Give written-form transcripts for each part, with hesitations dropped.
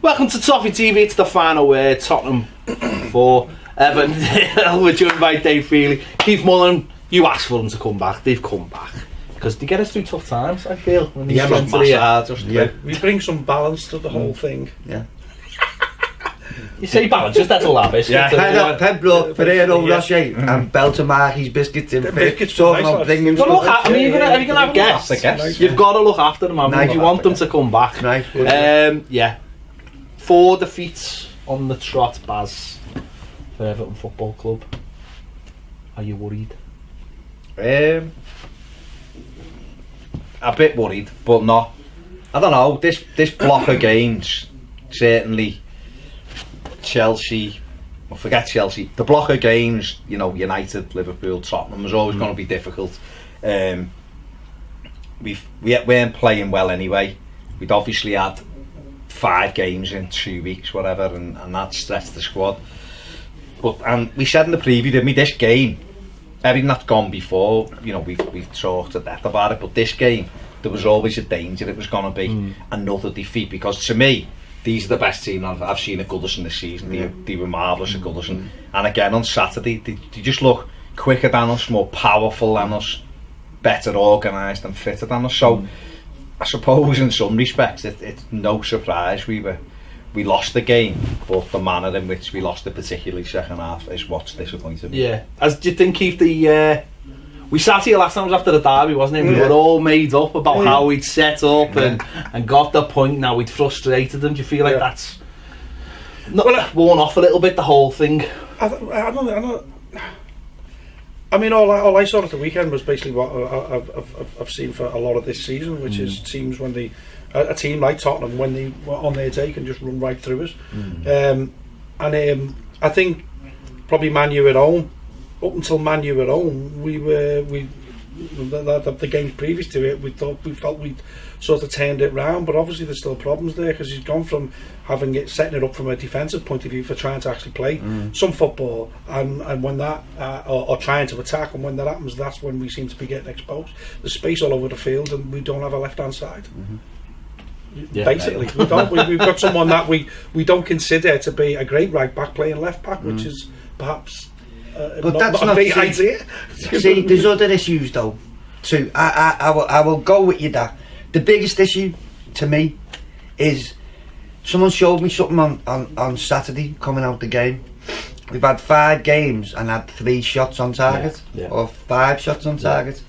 Welcome to Toffee TV. It's the final word. Tottenham 4, Everton. We're joined by Dave Feely, Keith Mullen. You asked for them to come back. They've come back because they get us through tough times. I feel when we bring some balance to the whole thing. Yeah. You say balance, just that's all that biscuits. Yeah, Pedro Ferrero Rocher and Beltamachi's biscuits in biscuits. Talking about bringing stuff. Look, I mean, you're going to have guests. You've got to look after them. I mean, you want them to come back. Yeah. 4 defeats on the trot, Baz, for Everton Football Club. Are you worried? A bit worried, but not. I don't know. This block of games, certainly. Chelsea, well, forget Chelsea. The block of games, you know, United, Liverpool, Tottenham, was always going to be difficult. We weren't playing well anyway. We'd obviously had 5 games in 2 weeks, whatever, and that stretched the squad. And we said in the preview, didn't we, this game, everything that's gone before, you know, we've talked to death about it, but this game, there was always a danger it was going to be another defeat, because to me, these are the best team I've seen at Goodison this season. They were marvellous at Goodison. And again on Saturday, they just look quicker than us, more powerful than us, better organised and fitter than us. So I suppose in some respects it's no surprise we lost the game, but the manner in which we lost it, particularly second half, is what's disappointing me. Yeah. Do you think, Keith, we sat here last time after the derby, wasn't it? We were all made up about how we'd set up and got the point. Now we'd frustrated them. Do you feel like that's not worn off a little bit, the whole thing? I mean, all I saw at the weekend was basically what I've seen for a lot of this season, which is teams when a team like Tottenham, when they were on their day, can just run right through us. I think probably Man U at home. Up until Man U at home, the games previous to it, we felt we'd sort of turned it round, but obviously there's still problems there, because he's gone from setting it up from a defensive point of view for trying to actually play some football, and when that or trying to attack, and when that happens, that's when we seem to be getting exposed. There's space all over the field, and we don't have a left hand side. Basically, we don't. We've got someone that we don't consider to be a great right back playing left back, which is perhaps. But that's not a big idea. See, there's other issues though too. I will go with you that the biggest issue to me is someone showed me something on Saturday coming out the game. We've had 5 games and had 3 shots on target, or 5 shots on target.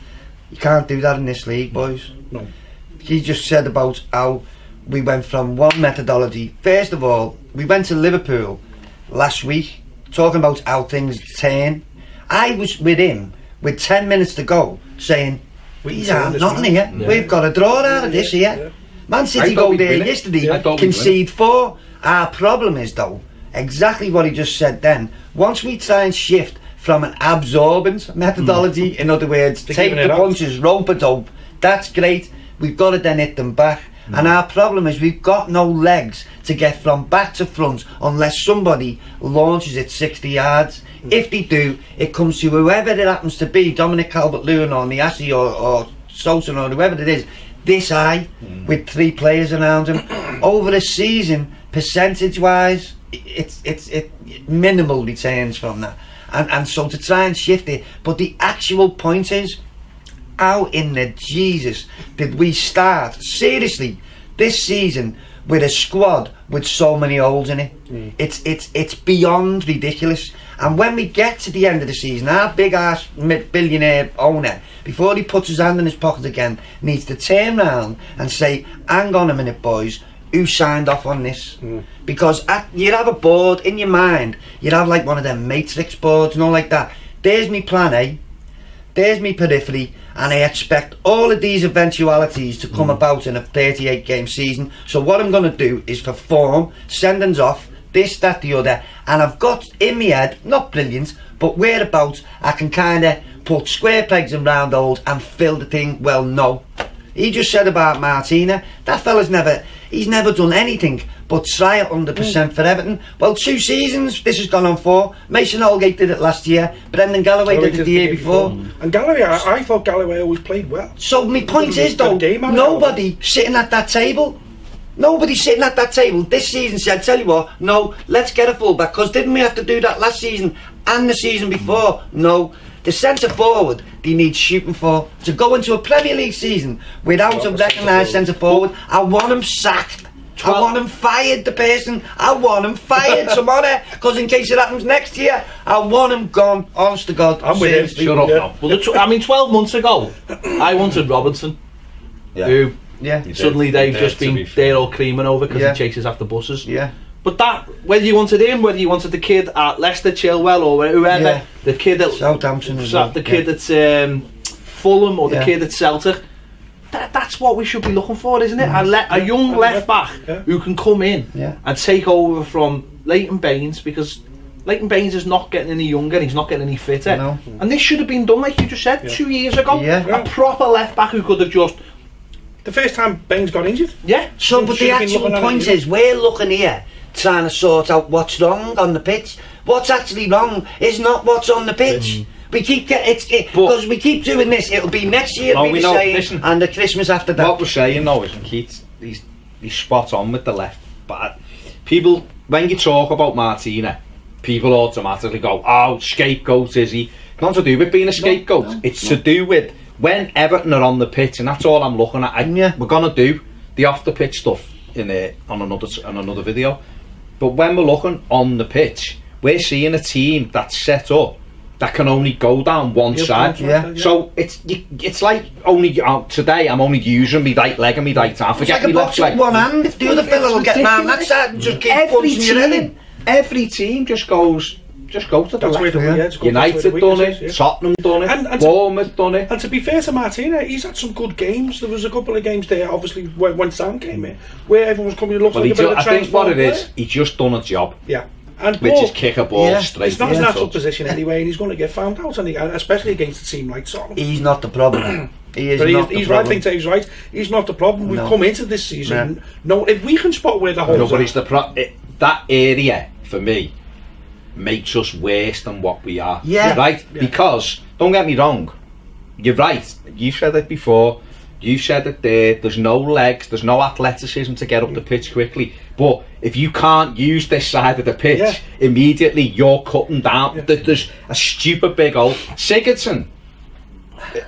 You can't do that in this league, boys. No. He just said about how we went from one methodology. First of all, we went to Liverpool last week talking about how things turn. I was with him with 10 minutes to go saying, these aren't nothing here. We've got a draw out of this here. Man City go there yesterday, concede 4. Our problem is though, exactly what he just said then. Once we try and shift from an absorbent methodology, in other words, take the punches, rope a dope, that's great. We've got to then hit them back. And our problem is we've got no legs to get from back to front unless somebody launches it 60 yards. If they do, it comes to whoever it happens to be, Dominic Calvert-Lewin or Niasse or Sosa or whoever it is, this eye with 3 players around him. Over a season, percentage-wise, it's minimal returns from that. And so to try and shift it, but the actual point is, how in the Jesus did we start seriously this season with a squad with so many holes in it? It's beyond ridiculous. And when we get to the end of the season, our big ass billionaire owner, before he puts his hand in his pocket again, needs to turn round and say, hang on a minute boys, who signed off on this? Because you'd have a board in your mind, you'd have like one of them matrix boards and all like that. There's me plan A, there's me periphery, and I expect all of these eventualities to come about in a 38 game season. So what I'm going to do is for form, sendings off, this, that, the other, and I've got in my head, not brilliant, but whereabouts I can kind of put square pegs in round holes and fill the thing. Well, no. He just said about Martina, that fella's he's never done anything but try it 100% for Everton. Well, 2 seasons this has gone on for. Mason Holgate did it last year, Brendan Galloway did it the year before. And Galloway, I thought Galloway always played well. So my point is though, nobody sitting at that table Nobody's sitting at that table this season said, tell you what, no, let's get a fullback, because didn't we have to do that last season and the season before? No. The centre forward they need shooting for. To go into a Premier League season without a recognised centre forward, I want him sacked. I want him fired, the person. I want him fired tomorrow, because in case it happens next year, I want him gone. Honest to God. I'm with him. Shut up now. Well, 12 months ago, I wanted Robinson, who suddenly they've just been there all creaming over because he chases after buses. Yeah. But that, whether you wanted him, whether you wanted the kid at Leicester, Chilwell, or whoever, the kid at Southampton, the kid at Fulham, or the kid at Celtic, that's what we should be looking for, isn't it? A young left back who can come in and take over from Leighton Baines, because Leighton Baines is not getting any younger, he's not getting any fitter. No. And this should have been done, like you just said, 2 years ago. A proper left back who could have just... The first time Baines got injured. Yeah. So, but the actual point is, we're looking here trying to sort out what's wrong on the pitch. What's actually wrong is not what's on the pitch. We keep because we keep doing this. It'll be next year, and the Christmas after that. What we're saying though is, and Keith, he's spot on with the left. But people, when you talk about Martina, people automatically go, "Oh, scapegoat is he?" Not to do with being a scapegoat. It's to do with when Everton are on the pitch, and that's all I'm looking at. We're gonna do the off the pitch stuff in on another video. But when we're looking on the pitch, we're seeing a team that's set up that can only go down one side. So it's like only today I'm only using me right leg and me right arm. Forget me left leg. One hand. If the other fella will get round that side and just keep punching your head in. Every team just go to the left. United done it, Tottenham done it, Bournemouth done it. And to be fair to Martina, he's had some good games. There was a couple of games there, obviously, when Sam came in, where everyone was coming and looking like a bit of a I think what it is, he's just done a job. Yeah. Which is kick a ball straight. It's not his natural position anyway, and he's going to get found out, especially against a team like Tottenham. He's not the problem. He's right. I think he's right. He's not the problem. We've come into this season. No, if we can spot where the holes are. That area for me makes us worse than what we are. Right? Because don't get me wrong, you're right. You've said it before. You've said it there. There's no legs. There's no athleticism to get up the pitch quickly. But if you can't use this side of the pitch immediately, you're cutting down. There's a stupid big hole. Sigurdsson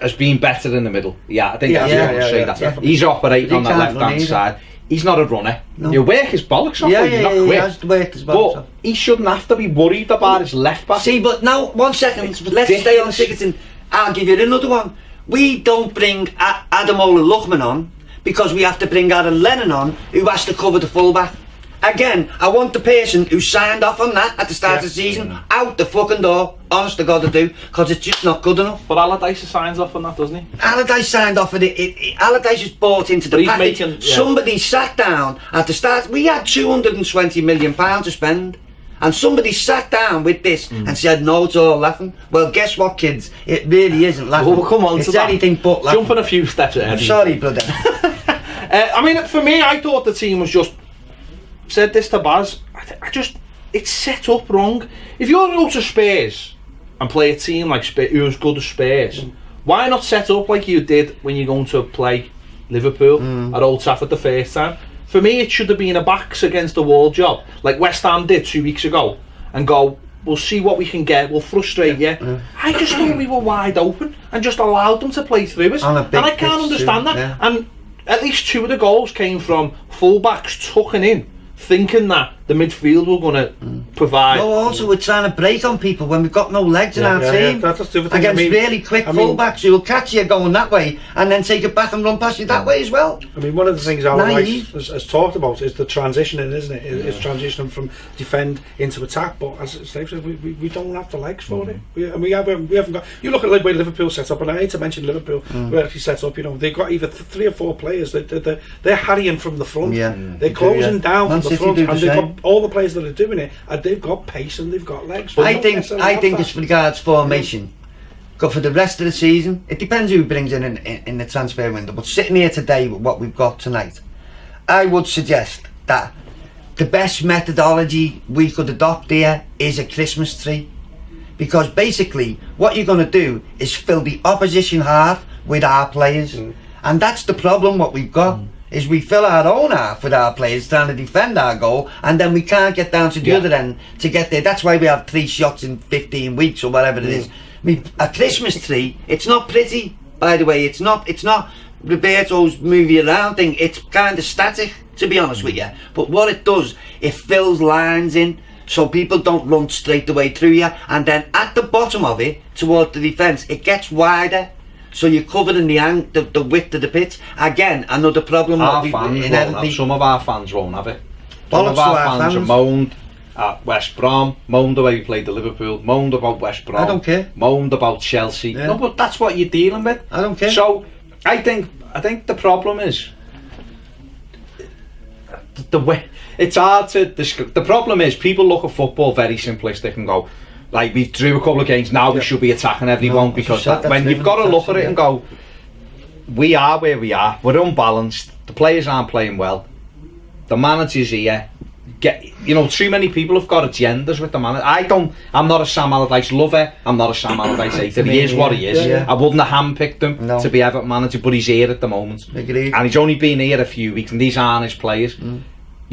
has been better in the middle. I think I say that. Definitely. He's operating on the left-hand side. He's not a runner. No. You work his bollocks off. He's not quick. He has to work his bollocks off. He shouldn't have to be worried about his left back. See, but now 1 second. Let's stay on Sigurdsson. I'll give you another one. We don't bring Ademola Lookman on because we have to bring Aaron Lennon on, who has to cover the fullback. Again, I want the person who signed off on that at the start of the season out the fucking door. Honest to God, I do, because it's just not good enough. But Allardyce signs off on that, doesn't he? Allardyce signed off on it. Allardyce is bought into the package. Somebody sat down at the start. We had £220 million to spend. And somebody sat down with this and said, no, it's all laughing. Well, guess what, kids? It really isn't laughing. Well, come on it's to that. Anything but laughing. Jumping a few steps ahead. I'm sorry, brother. I mean, for me, I thought the team was just... Said this to Baz. It's set up wrong. If you're going to go to Spurs and play a team like Spurs, who's good as Spurs, why not set up like you did when you're going to play Liverpool at Old Trafford the first time? For me, it should have been a backs against the wall job, like West Ham did 2 weeks ago, and go, we'll see what we can get, we'll frustrate you. I just thought we were wide open and just allowed them to play through us, and I can't understand that. And at least 2 of the goals came from full-backs tucking in, thinking that the midfield were going to provide. No, also we're trying to break on people when we've got no legs in our team. Against really quick full-backs who will catch you going that way and then take it back and run past you that way as well. I mean, one of the things Allardyce has talked about is the transitioning, isn't it? It's transitioning from defend into attack, but as Steve said, we don't have the legs for it. We haven't got. You look at the way Liverpool set up, and I hate to mention Liverpool, we're actually set up. You know, they've got either 3 or 4 players that they're harrying from the front. They're closing down from the front, and they've got all the players that are doing it, and they've got pace and they've got legs. I think as regards formation, go for the rest of the season. It depends who brings in the transfer window. But sitting here today with what we've got tonight, I would suggest that the best methodology we could adopt here is a Christmas tree, because basically what you're going to do is fill the opposition half with our players, and that's the problem. What we've got. is we fill our own half with our players trying to defend our goal, and then we can't get down to the other end to get there. That's why we have 3 shots in 15 weeks or whatever it is. A Christmas tree, it's not pretty, by the way. It's not Roberto's movie around thing. It's kind of static, to be honest with you. But what it does, it fills lines in, so people don't run straight the way through you, and then at the bottom of it, towards the defence, it gets wider, so you're covering the width of the pitch. Again, another problem. Some of our fans won't have it. Some of our fans are moaned at West Brom, moaned the way we played the Liverpool, moaned about West Brom. I don't care. Moaned about Chelsea. No, but that's what you're dealing with. I don't care. So I think the problem is the way it's hard to describe. The problem is people look at football very simplistic and go, like, we drew a couple of games, now we should be attacking everyone, because when you've got to look at it and go, we are where we are, we're unbalanced, the players aren't playing well, the manager's here, too many people have got agendas with the manager. I'm not a Sam Allardyce lover, I'm not a Sam Allardyce hater. He is what he is. I wouldn't have handpicked him to be Everton manager, but he's here at the moment. Agreed. And he's only been here a few weeks, and these aren't his players.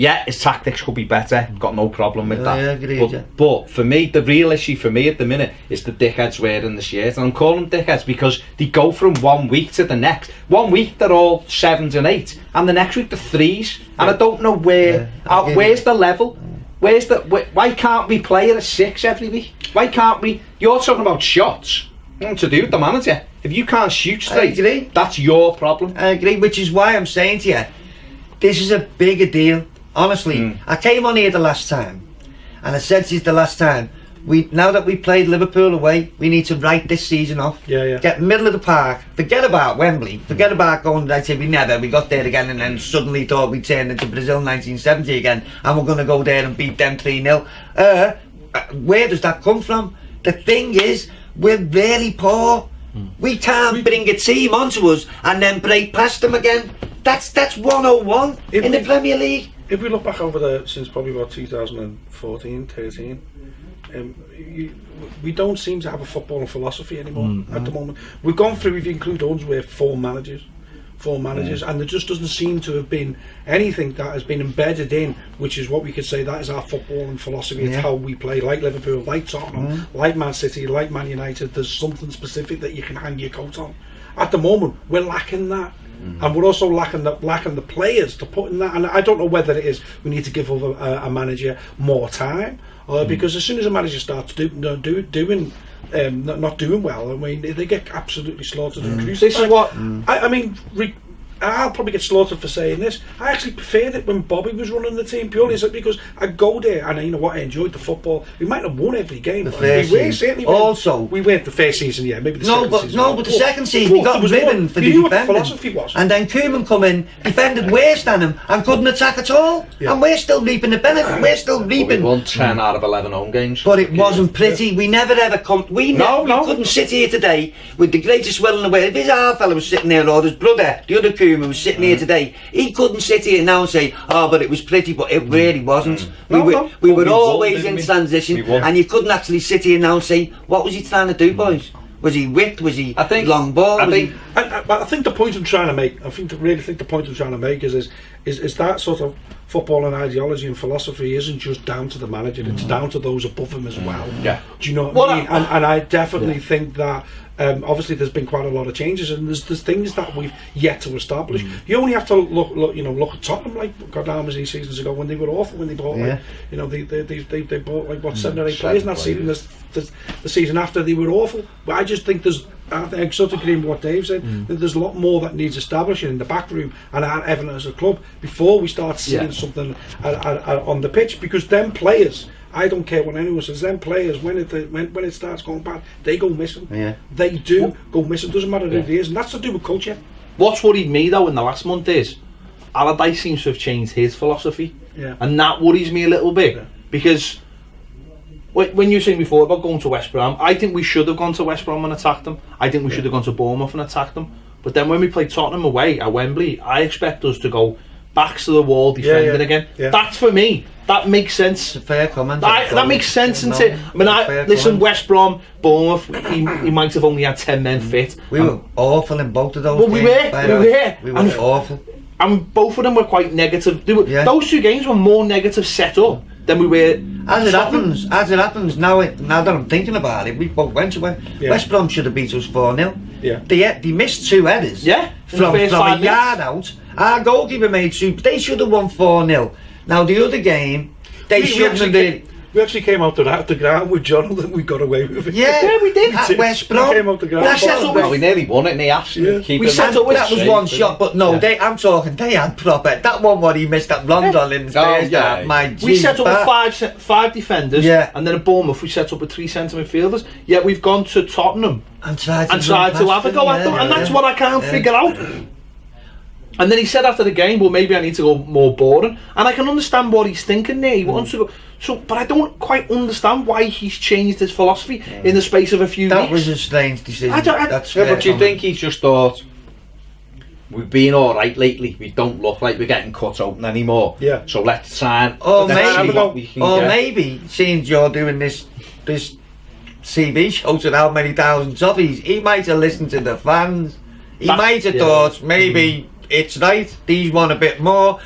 Yeah, his tactics could be better, got no problem with that. Yeah, agreed, but for me, the real issue for me at the minute is the dickheads wearing the shirt. And I'm calling them dickheads because they go from 1 week to the next. 1 week they're all 7s and 8s, and the next week they're 3s. And I don't know where's the level? Why can't we play at a 6 every week? Why can't we? You're talking about shots. Nothing to do with the manager. If you can't shoot straight, that's your problem. I agree, which is why I'm saying to you, this is a bigger deal. Honestly, I came on here the last time, and I said to you the last time, now that we played Liverpool away, we need to write this season off. Get middle of the park, forget about Wembley, forget about going, I say we got there again and then suddenly thought we turned into Brazil 1970 again, and we're going to go there and beat them 3-0. Where does that come from? The thing is, we're really poor. We can't bring a team onto us and then break past them again. That's 101 in the Premier League. If we look back over since probably about 2014, 13, we don't seem to have a footballing philosophy anymore at the moment. We've gone through, if you include us, we're 4 managers, and there just doesn't seem to have been anything that has been embedded in, which is what we could say that is our footballing philosophy. It's how we play, like Liverpool, like Tottenham, like Man City, like Man United. There's something specific that you can hang your coat on. At the moment, we're lacking that. And we're also lacking the players to put in that. And I don't know whether it is we need to give a manager more time, because as soon as a manager starts not doing well, I mean, they get absolutely slaughtered and crucified. This is what I mean. I'll probably get slaughtered for saying this. I actually preferred it when Bobby was running the team, purely because I go there and you know what, I enjoyed the football. We might have won every game. We went the first season, maybe the second season. But the second season we got ribbon for the defending. Philosophy was. And then Koeman come in, defended worse than him, and couldn't attack at all. And we're still reaping the benefit. We're still reaping. We won 10 out of 11 home games. But it wasn't pretty. We never ever we couldn't sit here today with the greatest will in the world. If his our fella was sitting there, or his brother, the other Koeman, was sitting here today, he couldn't sit here now and say, but it was pretty, but it really wasn't. We were always in transition, and you couldn't actually sit here now and say, what was he trying to do, boys? Was he whipped? Was he long ball? I think the point I'm trying to make, the point I'm trying to make is that sort of football and ideology and philosophy isn't just down to the manager, it's down to those above him as well. Do you know what I mean? And I definitely think that obviously there's been quite a lot of changes, and there's things that we've yet to establish. You only have to look at Tottenham, like got down many seasons ago when they were awful, when they bought they bought like 7 or 8 players in that season. The season after they were awful. But I just think I sort of agree with what Dave said. There's a lot more that needs establishing in the back room and at Everton as a club before we start seeing something on the pitch, because them players, I don't care what anyone says, them players, when it starts going bad, they go missing. They do go missing. Doesn't matter who it is, and that's to do with culture. What's worried me though in the last month is Allardyce seems to have changed his philosophy, and that worries me a little bit, because when you were saying before about going to West Brom, I think we should have gone to West Brom and attacked them. I think we should have gone to Bournemouth and attacked them. But then when we play Tottenham away at Wembley, I expect us to go backs to the wall, defending again. That's for me. That makes sense. It's a fair comment. That makes sense, isn't it? I mean, listen, West Brom, Bournemouth, he might have only had 10 men fit. We were awful in both of those games. We were awful. and both of them were quite negative. Those 2 games were more negative set up than we were. As it happens, now that I'm thinking about it, we both went to West Brom should have beat us 4-0. Yeah. They missed 2 headers. Yeah. From a yard out. Our goalkeeper made 2. They should have won 4-0. Now the other game, they shouldn't have been. We actually came out the ground with Jonathan. We got away with it. Yeah, we did. At West Brom. We came out the ground. We nearly won it, and they actually we set up with that was one shot, but no, I'm talking. They had proper. That one what he missed that blonde on in the stairs. We set up with 5 defenders, and then at Bournemouth we set up with 3 centre midfielders. Yet we've gone to Tottenham and tried to have a go at them, and that's what I can't figure out. And then he said after the game, well, maybe I need to go more boring. And I can understand what he's thinking there. He wants to go. But I don't quite understand why he's changed his philosophy in the space of a few weeks. That was a strange decision. But do you think he's just thought, we've been alright lately, we don't look like we're getting cut open anymore. Yeah. So let's sign. Maybe, seeing you're doing this TV show to how many thousand Toffies, he might have listened to the fans. He might have thought, maybe it's right, these want a bit more.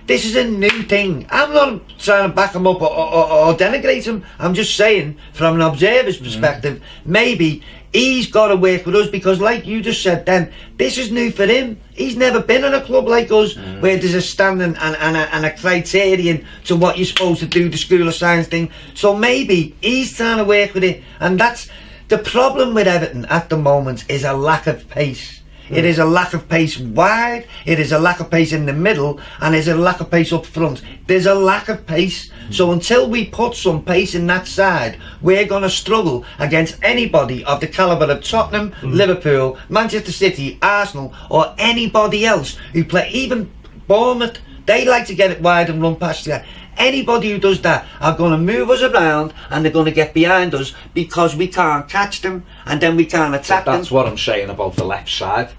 This is a new thing. I'm not trying to back him up or denigrate him. I'm just saying, from an observer's perspective, maybe he's got to work with us, because like you just said then, this is new for him. He's never been in a club like us where there's a standard and a criterion to what you're supposed to do, the School of Science thing. So maybe he's trying to work with it, and that's the problem with Everton at the moment, is a lack of pace. It is a lack of pace wide, it is a lack of pace in the middle, and there's a lack of pace up front. There's a lack of pace. So until we put some pace in that side, we're going to struggle against anybody of the calibre of Tottenham, Liverpool, Manchester City, Arsenal, or anybody else who play, even Bournemouth. They like to get it wide and run past you. Anybody who does that are going to move us around, and they're going to get behind us because we can't catch them, and then we can't attack them. That's what I'm saying about the left side.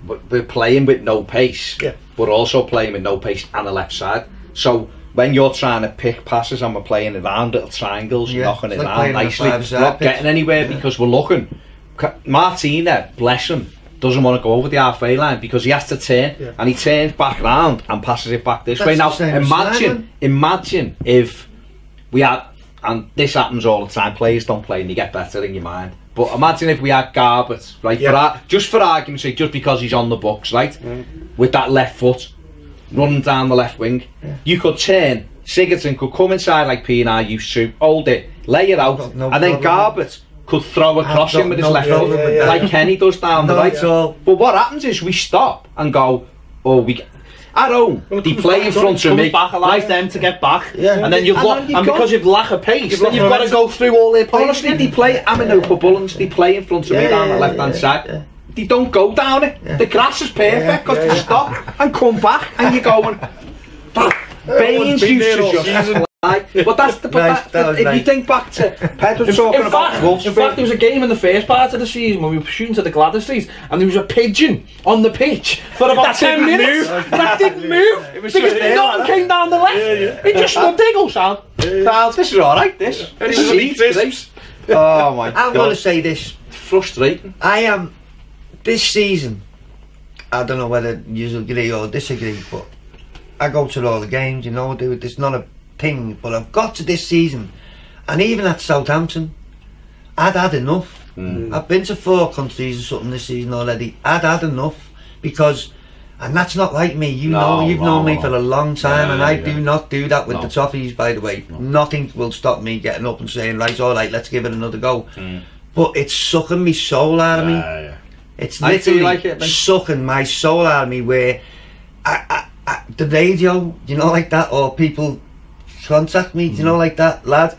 We're playing with no pace, but also playing with no pace and the left side. So when you're trying to pick passes and we're playing around little triangles, knocking it around nicely, we're not getting anywhere because we're looking. Martina, bless him, doesn't want to go over the halfway line because he has to turn, and he turns back round and passes it back this way. Now imagine if we had, and this happens all the time, players don't play and you get better in your mind, but imagine if we had Garbett, right, just for argument's sake, just because he's on the books, right, with that left foot running down the left wing, you could turn, Sigurdsson could come inside like P&I used to, hold it, lay it out, and then Garbett could throw across him with his left foot, like Kenny does down the right. But what happens is we stop and go, at home, they play in front of me. Back allows them to get back, and then because you've lack of pace, then you've got to go through all their players. Honestly, they play. I'm in Opa Bullens. They play in front of me down the left hand side. They don't go down it. The grass is perfect because they stop and come back, and you're going. Baines used to just. But that's the. If you think back to Pedro talking about Wolves. In fact, there was a game in the first part of the season when we were shooting to the Gladys Street, and there was a pigeon on the pitch for about 10 minutes. That didn't move because nothing came down the left. It just stood there, go sound. This is alright. This is oh my God! I'm going to say this. Frustrating. I am. This season, I don't know whether you agree or disagree, but I go to all the games. You know, it's not a thing, but I've got to this season, and even at Southampton, I'd had enough. I've been to 4 countries or something this season already. I'd had enough, because, and that's not like me. You've known me for a long time, and I do not do that with the Toffees, by the way. Nothing will stop me getting up and saying, right, all right, let's give it another go. But it's sucking me soul out of me. It's literally sucking my soul out of me, where the radio, you know, like that, or people contact me, you know, like that, lad.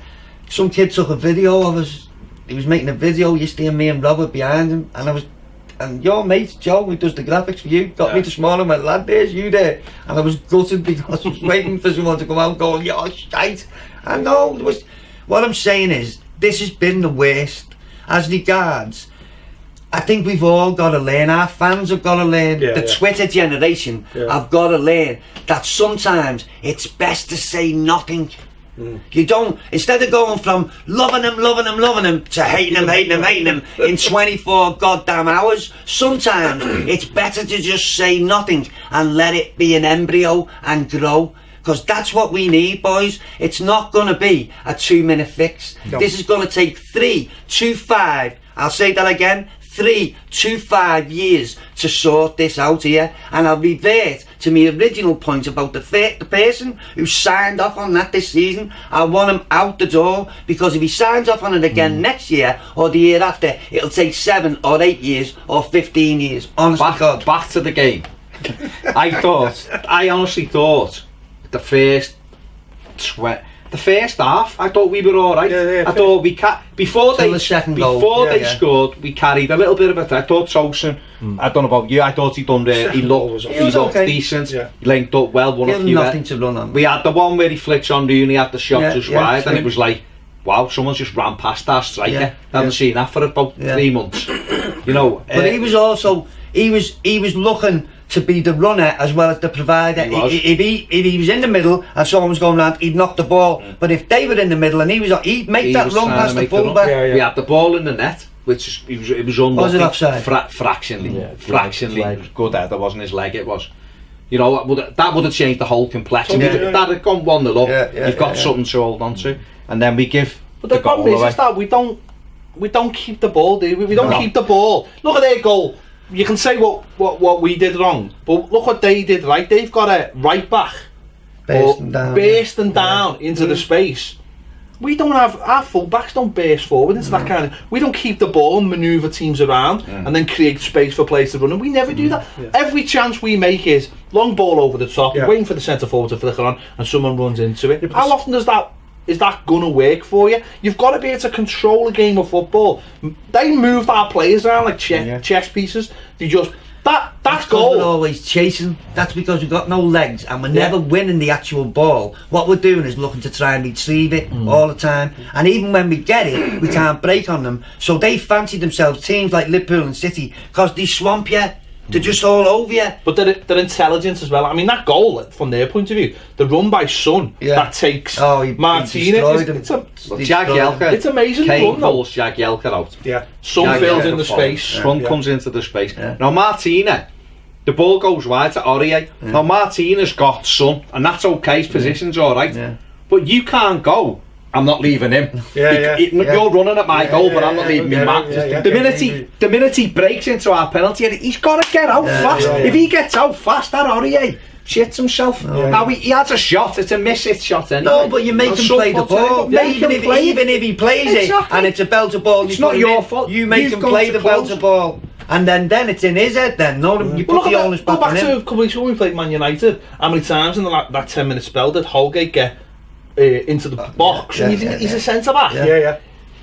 Some kid took a video of us. He was making a video yesterday, and me and Robert behind him, and your mate Joe, who does the graphics for you, got me this morning and went, lad, there's you there. And I was gutted because I was waiting for someone to come out going, you're shite. I know. What I'm saying is, this has been the worst. As regards, I think we've all got to learn, our fans have got to learn, the Twitter generation have got to learn that sometimes it's best to say nothing. You don't, instead of going from loving him to hating him in 24 goddamn hours, sometimes it's better to just say nothing and let it be an embryo and grow. Because that's what we need, boys. It's not going to be a 2-minute fix. No. This is going to take 3 to 5, I'll say that again, 3 to 5 years to sort this out here, and I'll revert to my original point about the person who signed off on that this season. I want him out the door, because if he signs off on it again next year or the year after, it'll take 7 or 8 years or 15 years. Honest to God. Back to the game. I honestly thought the first half, I thought we were all right. I thought we before they scored, we carried a little bit of it. I thought Towson, I don't know about you, I thought he looked okay. Decent. He linked up well. Nothing to run on. We had the one where he flicks on Rooney at the shot just wide, and it was like, wow, someone just ran past our striker. Haven't seen that for about 3 months. You know, but he was also he was looking to be the runner as well as the provider. If he was in the middle and someone was going round, he'd knock the ball. But if they were in the middle and he'd make that run past the fullback. We had the ball in the net, which it was unlucky. Was it offside? Fractionally. It was good header, wasn't his leg, it was. You know, that would have changed the whole complexion. That had gone 1-0 up. You've got something to hold on to. And then we give the problem is that we don't keep the ball, do we? We don't keep the ball. Look at their goal. You can say what we did wrong, but look what they did right. They've got a right back bursting down into the space. We don't have, our full backs don't burst forward into that kind of, we don't keep the ball and manoeuvre teams around and then create space for players to run, and we never do that. Every chance we make is long ball over the top, waiting for the centre forward to flicker on and someone runs into it. How often is that gonna work for you? You've got to be able to control a game of football. They moved our players around like chess pieces. They just that's goal. We're always chasing. That's because we've got no legs and we're never winning the actual ball. What we're doing is looking to try and retrieve it all the time. And even when we get it, we can't break on them. So they fancy themselves teams like Liverpool and City because they swamp you. They're just all over you. But they're intelligent as well. I mean, that goal, from their point of view, the run by Son, that takes Martinez. It's amazing. Kane pulls Jagielka out. Son fills in the space. Son comes into the space. Now, Martinez, the ball goes wide to Aurier. Now, Martinez got Son, and that's okay. His position's all right. But you can't go, I'm not leaving him. You're running at my goal, but I'm not leaving him back. The minute he breaks into our penalty area, he's got to get out fast. If he gets out fast, that Aurier shits himself. Now he has a shot. It's a miss-hit shot anyway. No, but you make him play the ball. Even if he plays it and it's a belter ball, it's not your fault. You make him play the belter ball. And then it's in his head then. No, you put the onus back on him. Go back to a couple of weeks when we played Man United. How many times in that 10-minute spell did Holgate get into the box and he's a centre back?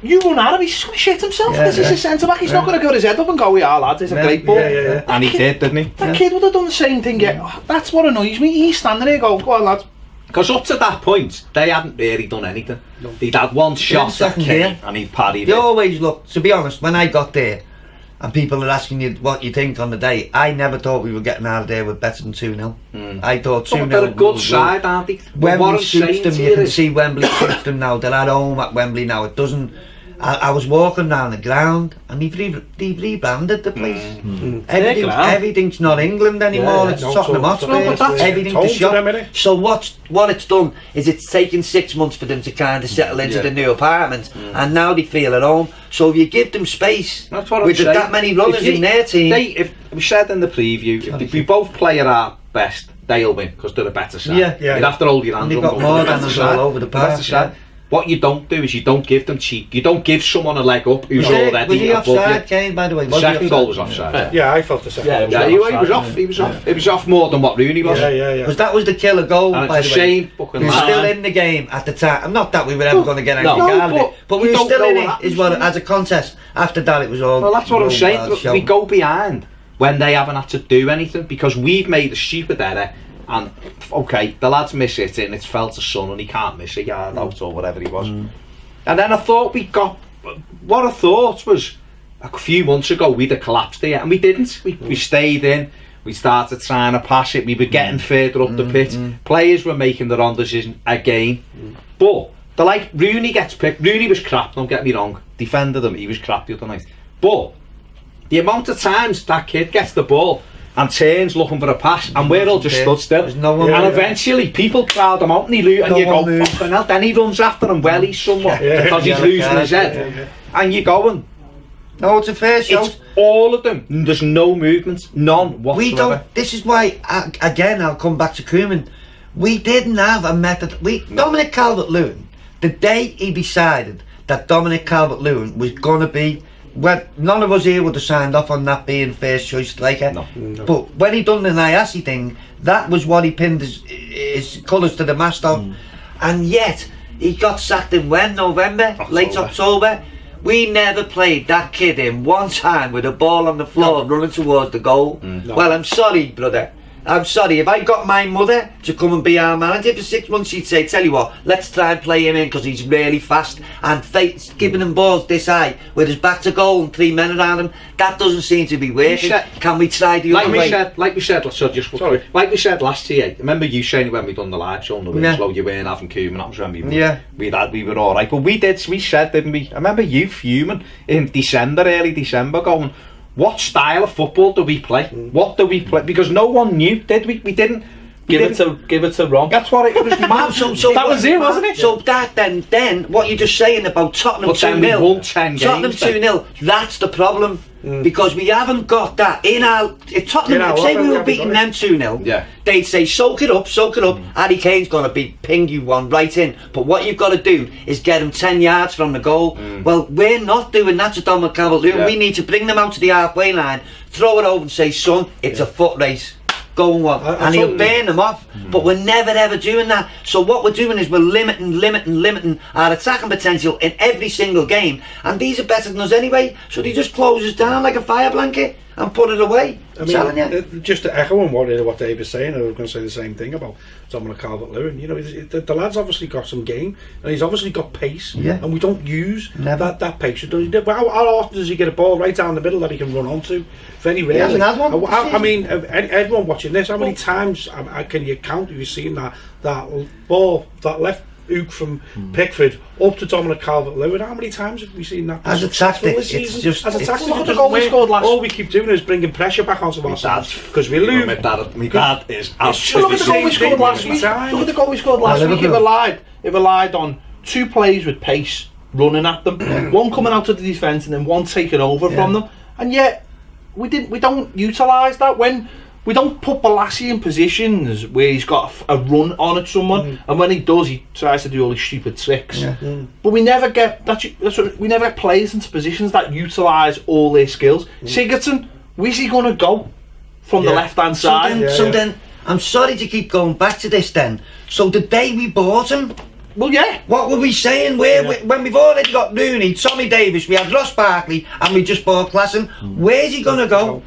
You run out of him, he's just going to shit himself because he's a centre back. He's not going to go his head up and go, yeah lads, it's a great ball. And he did, didn't he? That kid would have done the same thing. That's what annoys me. He's standing there going, go on lads. Because up to that point they hadn't really done anything. They'd had one shot at Kane and he parried it. You always look, to be honest, when I got there and people are asking you what you think on the day, I never thought we were getting out of there with better than 2-0. I thought 2-0. They're a good side, aren't they? Wembley suits them. You can see Wembley suits them now. They're at home at Wembley now. It doesn't. I was walking down the ground and they've rebranded the place. Everything's not England anymore. It's Tottenham Hotspur. Everything's the shop. So what it's done is it's taken 6 months for them to kind of settle into the new apartment, and now they feel at home. So if you give them space, with that many runners in their team, if we said in the preview, if we both play at our best, they'll win because they're a better side. You'd have to hold your hands up. They've got more than us all over the park. What you don't do is you don't give them cheek. You don't give someone a leg up who's already was he offside, Kane, by the way? The second goal was offside. Yeah, I felt the second. He was off. He was off. It was off more than what Rooney was. Because that was the killer goal, by the way. He was still in the game at the time. Not that we were ever going to get anything out of it, but we were still in it as a contest. After that, it was all. Well, that's what I'm saying. We go behind when they haven't had to do anything because we've made a stupid error. And okay, the lad's miss it and it's fell to Son and he can't miss a yard out or whatever he was. And then I thought what I thought was a few months ago we'd have collapsed here, and we didn't. We stayed in. We started trying to pass it. We were getting further up the pitch. Players were making their own decision again. But like Rooney gets picked. Rooney was crap. Don't get me wrong. Defended him. He was crap the other night. But the amount of times that kid gets the ball and turns looking for a pass, and we're all just stood still. And eventually people crowd him out and you go, fucking hell. Then he runs after him wellies somewhat because he's losing his head. And you're going, no, it's a fair shout. It's all of them. There's no movements, none whatsoever. We don't. This is why, again, I'll come back to Koeman. We didn't have a method. Dominic Calvert-Lewin, the day he decided that Dominic Calvert-Lewin was going to be, well, none of us here would have signed off on that being first choice striker. No. But when he done the Nyasi thing, that was what he pinned his colours to the mast of. And yet he got sacked in when? November? Late October. We never played that kid in one time with a ball on the floor running towards the goal. Well, I'm sorry, brother. I'm sorry. If I got my mother to come and be our manager for 6 months, she'd say, tell you what, let's try and play him in because he's really fast. And giving him balls this high with his back to goal and 3 men around him, that doesn't seem to be working. Can we try the other way? Like we said last year, remember you saying when we done the live show on the Winslow, you weren't having Koeman, that was when we were alright. But we said, didn't we? I remember you fuming in early December, going, what style of football do we play? What do we play? Because no one knew, did we? We didn't. Give it to Ron. That's what it was. Mad. So that was it, wasn't it? So that then what you're just saying about Tottenham 2-0. Tottenham 2-0. That's the problem. Because we haven't got that in our. If Tottenham, say we were beating them 2-0, they'd say soak it up. Harry Kane's gonna ping you one right in. But what you've got to do is get him 10 yards from the goal. Well, we're not doing that to Dominic Calvert-Lewin. We need to bring them out to the halfway line, throw it over, and say, son, it's a foot race. Go and what? And he'll burn them off. But we're never ever doing that. So what we're doing is we're limiting our attacking potential in every single game. And these are better than us anyway. So they just close us down like a fire blanket and put it away. I mean, just to echo on what Dave is saying, I was going to say the same thing about Dominic Calvert-Lewin. You know, the lad's obviously got some game, and he's obviously got pace, and we don't use that pace. How often does he get a ball right down the middle that he can run onto? Very rarely. I mean, everyone watching this, how many times can you count? Have you seen that ball, that left hook from Pickford up to Dominic Calvert-Lewin? How many times have we seen that? As a tactic, it's just... As a tactic, all we keep doing is bringing pressure back onto ourselves because we lose. My dad is absolutely... Look at the goal we scored last week. Look at the goal we scored last week. It relied on 2 players with pace running at them, one coming out of the defence and then one taking over from them, and yet we don't utilise that. When we don't put Balassi in positions where he's got a run on at someone, and when he does, he tries to do all these stupid tricks. But we never get we never get players into positions that utilise all their skills. Sigurdsson, where's he going to go from the left hand side? So then, I'm sorry to keep going back to this. Then, so the day we bought him. Well, what were we saying? When we've already got Rooney, Tommy Davis, we had Ross Barkley, and we just bought Klassen. Where's he going to go?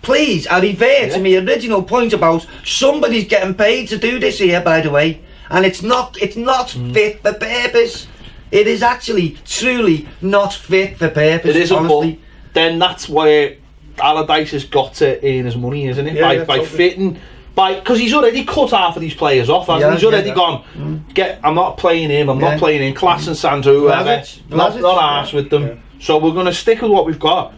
Please, I revert to my original point about somebody's getting paid to do this here, by the way, and it's not fit for purpose. It is actually truly not fit for purpose. It isn't. Honestly. But then that's where Allardyce has got to earn his money, isn't it? By fitting. Because he's already cut half of these players off, hasn't he? He's already gone, I'm not playing him, I'm not playing him, Klaas and Sandro, whoever, not arse with them. So we're going to stick with what we've got.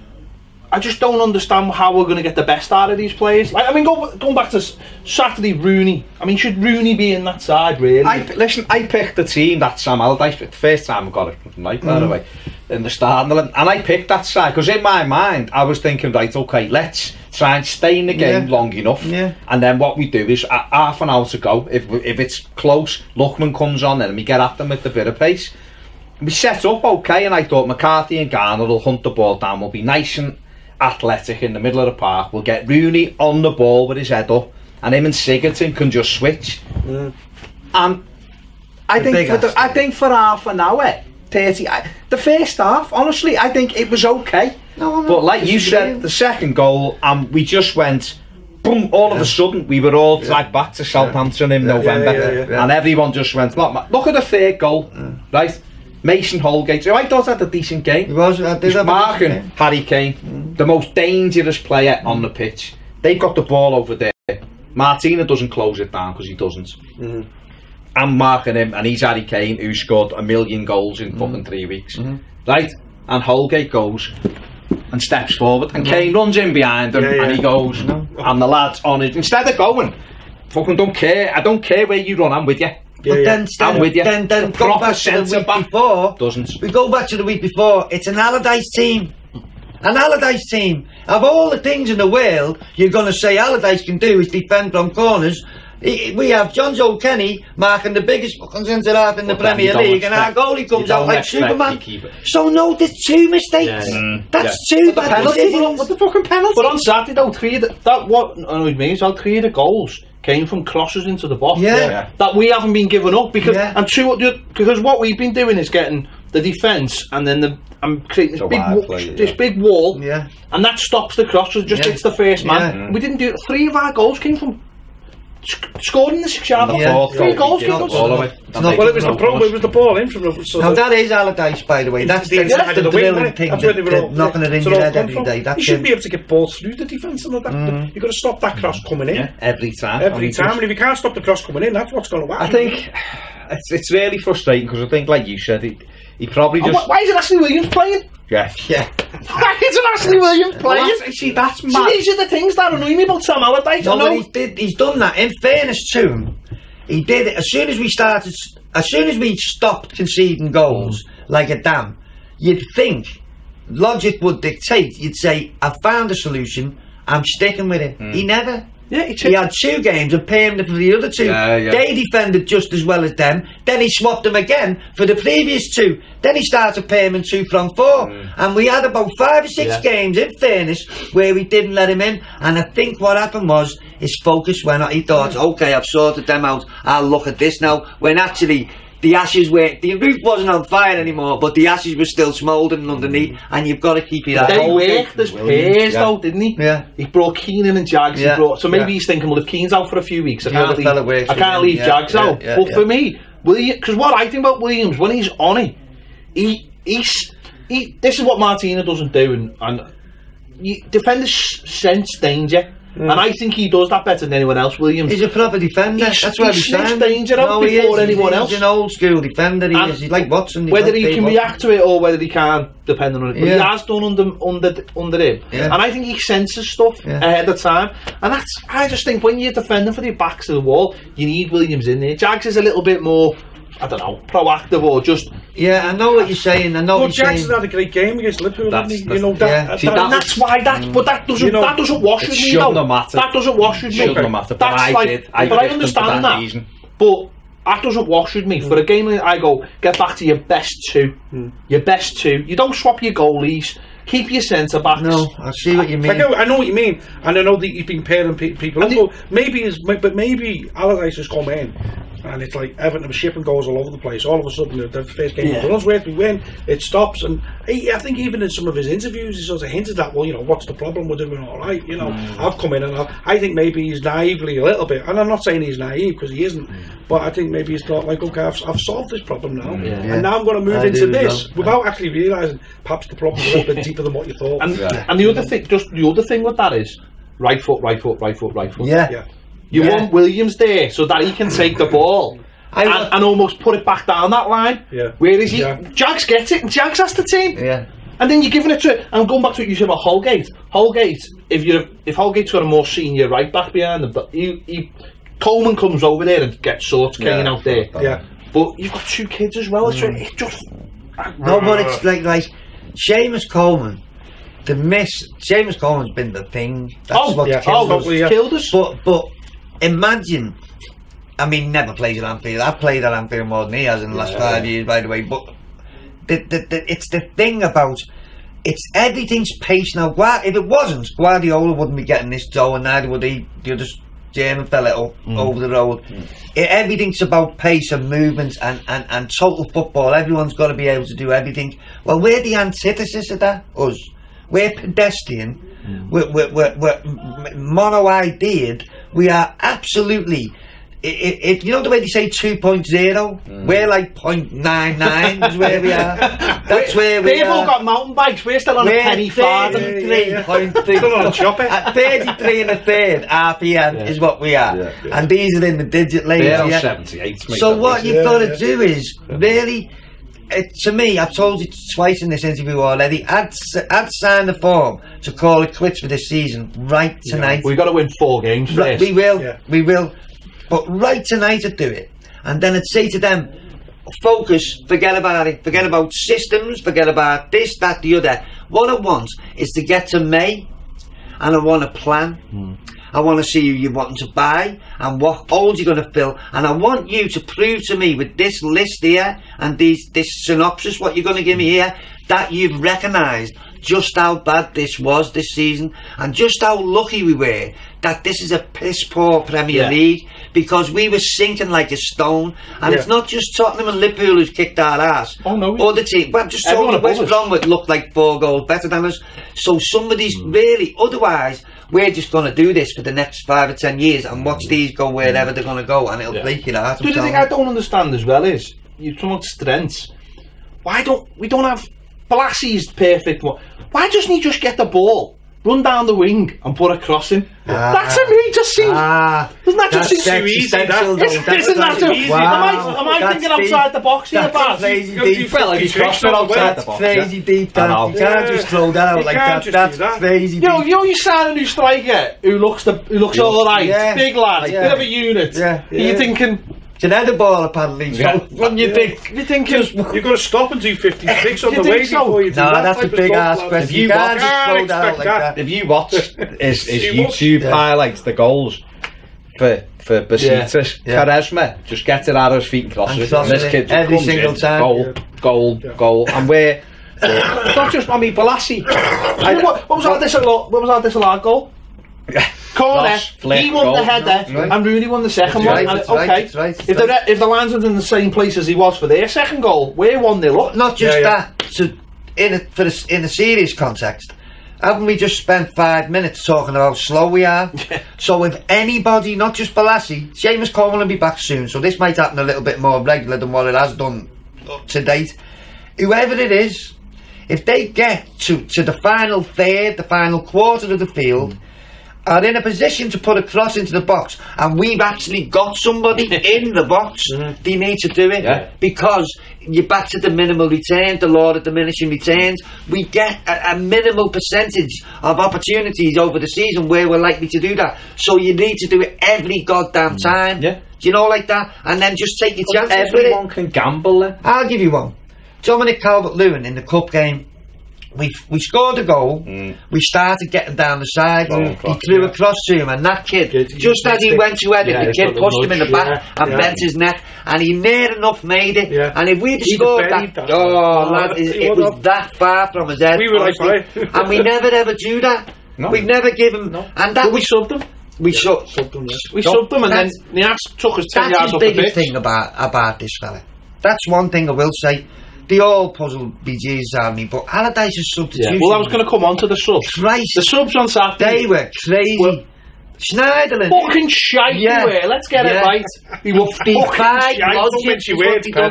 I just don't understand how we're going to get the best out of these players. Like, I mean, going back to Saturday, Rooney. I mean, should Rooney be in that side, really? I picked the team that Sam Allardyce picked. The first time I got it tonight, by the way, in the start, and I picked that side because in my mind I was thinking, right, okay, let's try and stay in the game long enough, and then what we do is half an hour to go. If it's close, Lookman comes on, and we get at them with a bit of pace. We set up okay, and I thought McCarthy and Garner will hunt the ball down. We'll be nice and athletic in the middle of the park. We'll get Rooney on the ball with his head up, and him and Sigurdsson can just switch. And I think for half an hour, 30, the first half, honestly, I think it was okay. But like you said, the second goal, we just went boom. All of a sudden, we were all dragged back to Southampton in November, and everyone just went, look at the third goal, right? Mason Holgate, who I thought had a decent game. He was. Marking Harry Kane, the most dangerous player on the pitch. They've got the ball over there. Martina doesn't close it down because he doesn't. I'm marking him, and he's Harry Kane, who scored 1 million goals in fucking 3 weeks. Right? And Holgate goes and steps forward, and Kane runs in behind him, and he goes, and the lad's on it. Instead of going, fucking don't care, I don't care where you run, I'm with you. But then, I'm with you. Then go back to the week before. We go back to the week before. It's an Allardyce team. An Allardyce team. Of all the things in the world you're going to say Allardyce can do is defend from corners. We have John Joe Kenny marking the biggest fucking centre half in the Premier League, and our goalie comes out like Superman. So no, there's 2 mistakes. That's 2 bad decisions. What the fucking penalty? But on Saturday, though, 3 of the goals came from crosses into the box. That we haven't been giving up because because what we've been doing is getting the defence and then creating this big wall, and that stops the crosses. Just hits the first man. We didn't do it. 3 of our goals came from scored in the 6-yard box. 3 goals came from. Well, it was the problem. It was the ball in from the. Now that is Allardyce, by the way. That's the drilling thing. They're knocking it in your head every day. You should be able to get balls through the defence and that. You've got to stop that cross coming in every time. And if you can't stop the cross coming in, that's what's going to happen. I think it's really frustrating because I think, like you said, he probably just. Why is it Ashley Williams playing? Yeah. Why is it Ashley Williams playing? That's mad. These are the things that annoy me about Sam Allardyce. No, but he's done that. In fairness to him, he did it as soon as we stopped conceding goals like a dam. You'd think logic would dictate. You'd say, "I've found a solution. I'm sticking with it." He never. He had 2 games and paid them for the other 2. They defended just as well as them. Then he swapped them again for the previous 2. Then he started paying them 2 from 4. And we had about 5 or 6 games, in fairness, where we didn't let him in. And I think what happened was his focus went on. He thought, okay, I've sorted them out. I'll look at this now. When actually the ashes the roof wasn't on fire anymore, but the ashes were still smouldering underneath, and you've got to keep it out. They worked as pairs though, didn't he? He brought Keenan and Jags. So maybe he's thinking, well, if Keen's out for a few weeks, I can't leave Jags out. But for me, because what I think about Williams, when he's on it, this is what Martina doesn't do, and defenders sense danger. And I think he does that better than anyone else, Williams. He's a proper defender. That's why he's danger out before anyone else. He's an old school defender. He's like Watson. Whether he can react to it or whether he can't, depending on it. But he has done under him. And I think he senses stuff ahead of time. And I just think when you're defending for the backs of the wall, you need Williams in there. Jags is a little bit more, I don't know, proactive or just. I know what you're saying. Jackson had a great game against Liverpool, didn't he? You know that. And that's why but that doesn't wash with me. That doesn't wash with me. Shouldn't matter. But I understand that. But that doesn't wash with me. For a game like I go, get back to your best 2. Your best 2. You don't swap your goalies. Keep your centre backs. No, I see what you mean. I know what you mean, and I know that he's been pairing people up. Maybe Allardyce has come in, and it's like Everton shipping goals all over the place. All of a sudden, the first game runs where we win, it stops, and I think even in some of his interviews, he sort of hinted that, well, what's the problem? We're doing all right. I've come in, and I think maybe he's naively a little bit, and I'm not saying he's naive because he isn't, but I think maybe he's thought like, okay, I've solved this problem now, and now I'm going to move into this without actually realising perhaps the problem's a little bit deeper than what you thought. And the other thing with that is right foot. You want Williams there so that he can take the ball and almost put it back down that line. Where is he? Jags gets it and Jags has the team. And then you're giving it to. I'm going back to what you said about Holgate. If Holgate's got a more senior right back behind him, Coleman comes over there and sorts Kane out there. But you've got 2 kids as well. It's just. No, but it's like Seamus Coleman. Seamus Coleman's been the thing. That's killed us. But imagine, never plays at Anfield. I've played at Anfield more than he has in the last 5 years, by the way. But it's the thing about everything's pace now. If it wasn't, Guardiola wouldn't be getting this dough, and neither would the other German fella over the road. Everything's about pace and movement and total football. Everyone's got to be able to do everything. Well, we're the antithesis of that. Us. We're pedestrian. We're mono-ideaed. We are absolutely if you know the way they say 2.0, we're like 0.99 is where we are. That's where we are. They've all got mountain bikes. We're still on a penny farthing. 33.3. At 33 and a third RPM is what we are, and these are in the digit lanes. They're on 78. So what you've got to do is really. To me, I've told you twice in this interview already, I'd sign the form to call it quits for this season right tonight. We've got to win 4 games first. We will. But right tonight I'd do it. And then I'd say to them, focus, forget about it, forget about systems, forget about this, that, the other. What I want is to get to May, and I want a plan. I want to see who you're wanting to buy and what holes you're going to fill, and I want you to prove to me with this list here and this synopsis, what you're going to give me here, that you've recognised just how bad this was this season and just how lucky we were that this is a piss poor Premier League, because we were sinking like a stone, and it's not just Tottenham and Liverpool who's kicked our ass. Oh no, other team, but just told you West Bromwich looked like 4 goals better than us. So somebody's really, otherwise we're just going to do this for the next 5 or 10 years and watch these go wherever they're going to go, and it'll break your heart. The thing I don't understand as well is, you talk about strengths. Why don't we have Bolasy's perfect one? Why doesn't he just get the ball, run down the wing and put a cross in? That to me just seems... doesn't that just seem too easy? Isn't that too easy? Am I thinking outside the box here, Baz? Well, if you cross it outside the box, crazy deep, Dan. You can't just throw that out like that. That's crazy deep. You sign a new striker who looks alright, big lad, bit of a unit. You're thinking... It's an header ball, apparently. So when you think, you've got to stop and do 56 on the way before you do that. No, that's a big ass question. You can't just throw that out like that. If you watch his YouTube highlights, the goals for Besiktas, Quaresma just gets it out of his feet and crosses it. And this kid every single time. Goal. And we're not just, I mean, Bolasy. What was our Disallowed goal? Corner, he won the header and Rooney won the second one. If the linesman's in the same place as he was for their second goal, we're 1-0 up. Not just that. So in a serious context, haven't we just spent 5 minutes talking about how slow we are? So if anybody, not just Bolasie, Seamus Coleman will be back soon, so this might happen a little bit more regular than what it has done to date. Whoever it is, if they get to the final third, the final quarter of the field, are in a position to put a cross into the box, and we've actually got somebody in the box, they need to do it, because you're back to the minimal return, the law of diminishing returns. We get a minimal percentage of opportunities over the season where we're likely to do that, so you need to do it every goddamn time. Do you know, like that, and then just take your chances with it. Everyone can gamble then. I'll give you one. Dominic Calvert-Lewin in the cup game, we scored a goal, we started getting down the side, he threw a cross to him, and that kid, just as he went to head it, the kid pushed him in the back and bent his neck, and he near enough made it, and if we'd scored that, lad, it was that far from his head, and we never ever do that. We've never given, and that we subbed them. We subbed them, and then Nias took us 10 yards off the pitch. That's the biggest thing about this fella. That's one thing I will say. They all puzzle BG's on me, but Allardyce's substitution... Well, I was going to come on to the subs. Christ. The subs on Saturday. They were crazy. Schneiderlin. Fucking shite you were. Let's get it right. He was fucking shite.